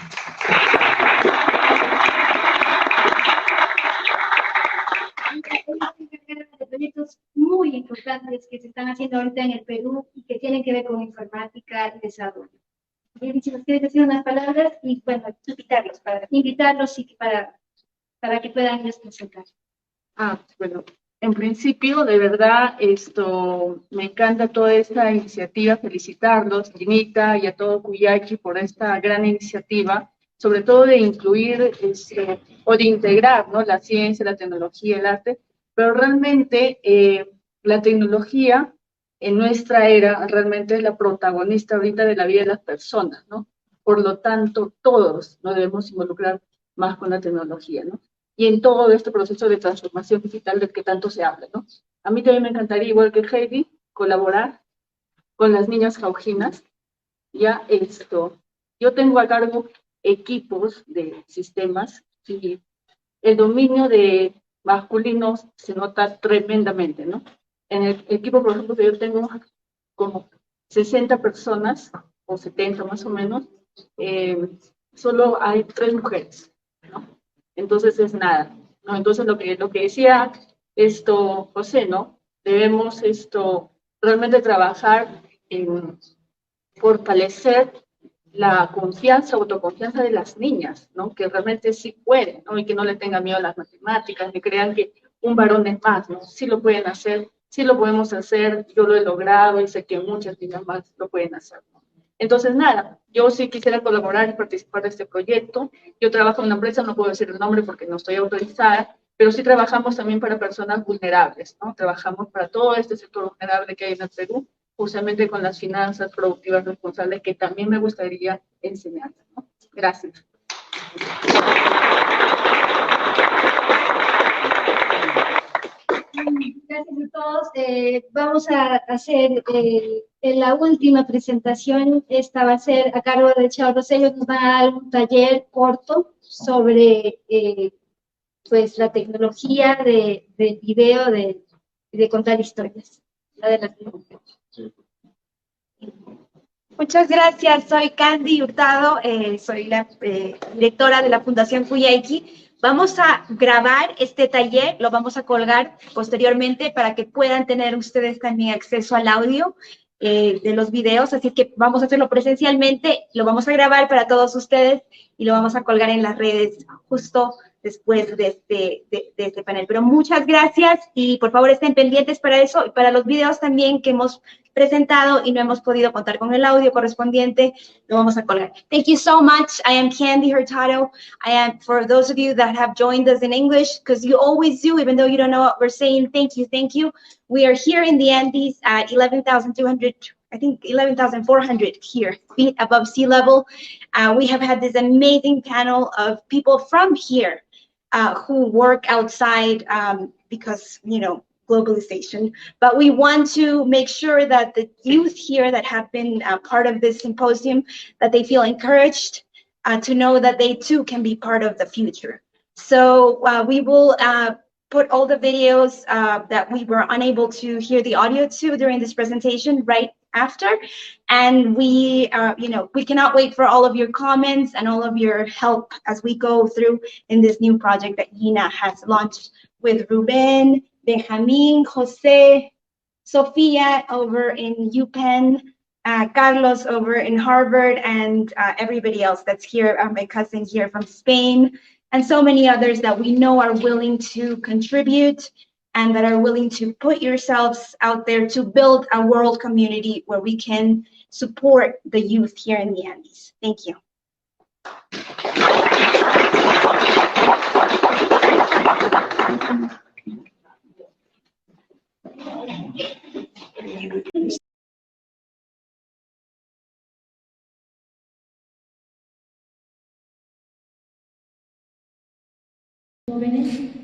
de proyectos muy importantes que se están haciendo ahorita en el Perú y que tienen que ver con informática y desarrollo. Bien, si nos quieres decir unas palabras, y bueno, invitarlos y para que puedan ellos presentar. Bueno, en principio, de verdad, me encanta toda esta iniciativa, felicitarlos, Ginita y a todo Cuyaqui por esta gran iniciativa, sobre todo de incluir o de integrar, ¿no?, la ciencia, la tecnología, el arte, pero realmente la tecnología en nuestra era realmente es la protagonista ahorita de la vida de las personas, ¿no? Por lo tanto, todos nos debemos involucrar más con la tecnología, ¿no? Y en todo este proceso de transformación digital del que tanto se habla, ¿no? A mí también me encantaría, igual que Heidi, colaborar con las niñas jaujinas. Ya yo tengo a cargo equipos de sistemas y el dominio de masculinos se nota tremendamente, ¿no? En el equipo, por ejemplo, que yo tengo como 60 personas, o 70 más o menos, solo hay 3 mujeres, ¿no? Entonces es nada, ¿no? Entonces lo que decía José, ¿no? Debemos realmente trabajar en fortalecer la confianza, autoconfianza de las niñas, ¿no? Que realmente sí pueden, ¿no? Y que no le tengan miedo a las matemáticas, ni crean que un varón es más, ¿no? Sí lo pueden hacer, sí lo podemos hacer, yo lo he logrado y sé que muchas niñas más lo pueden hacer, ¿no? Entonces, nada, yo sí quisiera colaborar y participar de este proyecto. Yo trabajo en una empresa, no puedo decir el nombre porque no estoy autorizada, pero sí trabajamos también para personas vulnerables, ¿no? Trabajamos para todo este sector vulnerable que hay en el Perú, justamente con las finanzas productivas responsables, que también me gustaría enseñar, ¿no? Gracias. Gracias a todos. vamos a hacer en la última presentación. Esta va a ser a cargo de Charlos. Ellos nos van a dar un taller corto sobre pues la tecnología de video, de contar historias. Adelante. Muchas gracias, soy Candy Hurtado, soy la directora de la Fundación Kuyaiki. Vamos a grabar este taller, lo vamos a colgar posteriormente para que puedan tener ustedes también acceso al audio de los videos, así que vamos a hacerlo presencialmente, lo vamos a grabar para todos ustedes y lo vamos a colgar en las redes justo después de este panel. Pero muchas gracias y por favor estén pendientes para eso y para los videos también que hemos presentado y no hemos podido contar con el audio correspondiente, lo vamos a colgar. Thank you so much. I am Candy Hurtado. I am, for those of you that have joined us in English, because you always do, even though you don't know what we're saying, thank you, thank you. We are here in the Andes at 11,200, I think 11,400 here, feet above sea level. We have had this amazing panel of people from here who work outside because, you know, globalization, but we want to make sure that the youth here that have been part of this symposium, that they feel encouraged to know that they too can be part of the future. So we will put all the videos that we were unable to hear the audio to during this presentation right after, and we you know, we cannot wait for all of your comments and all of your help as we go through in this new project that Gina has launched with Ruben, Benjamin, Jose, Sofia over in UPenn, Carlos over in Harvard, and everybody else that's here, my cousin here from Spain, and so many others that we know are willing to contribute and that are willing to put yourselves out there to build a world community where we can support the youth here in the Andes. Thank you. Jóvenes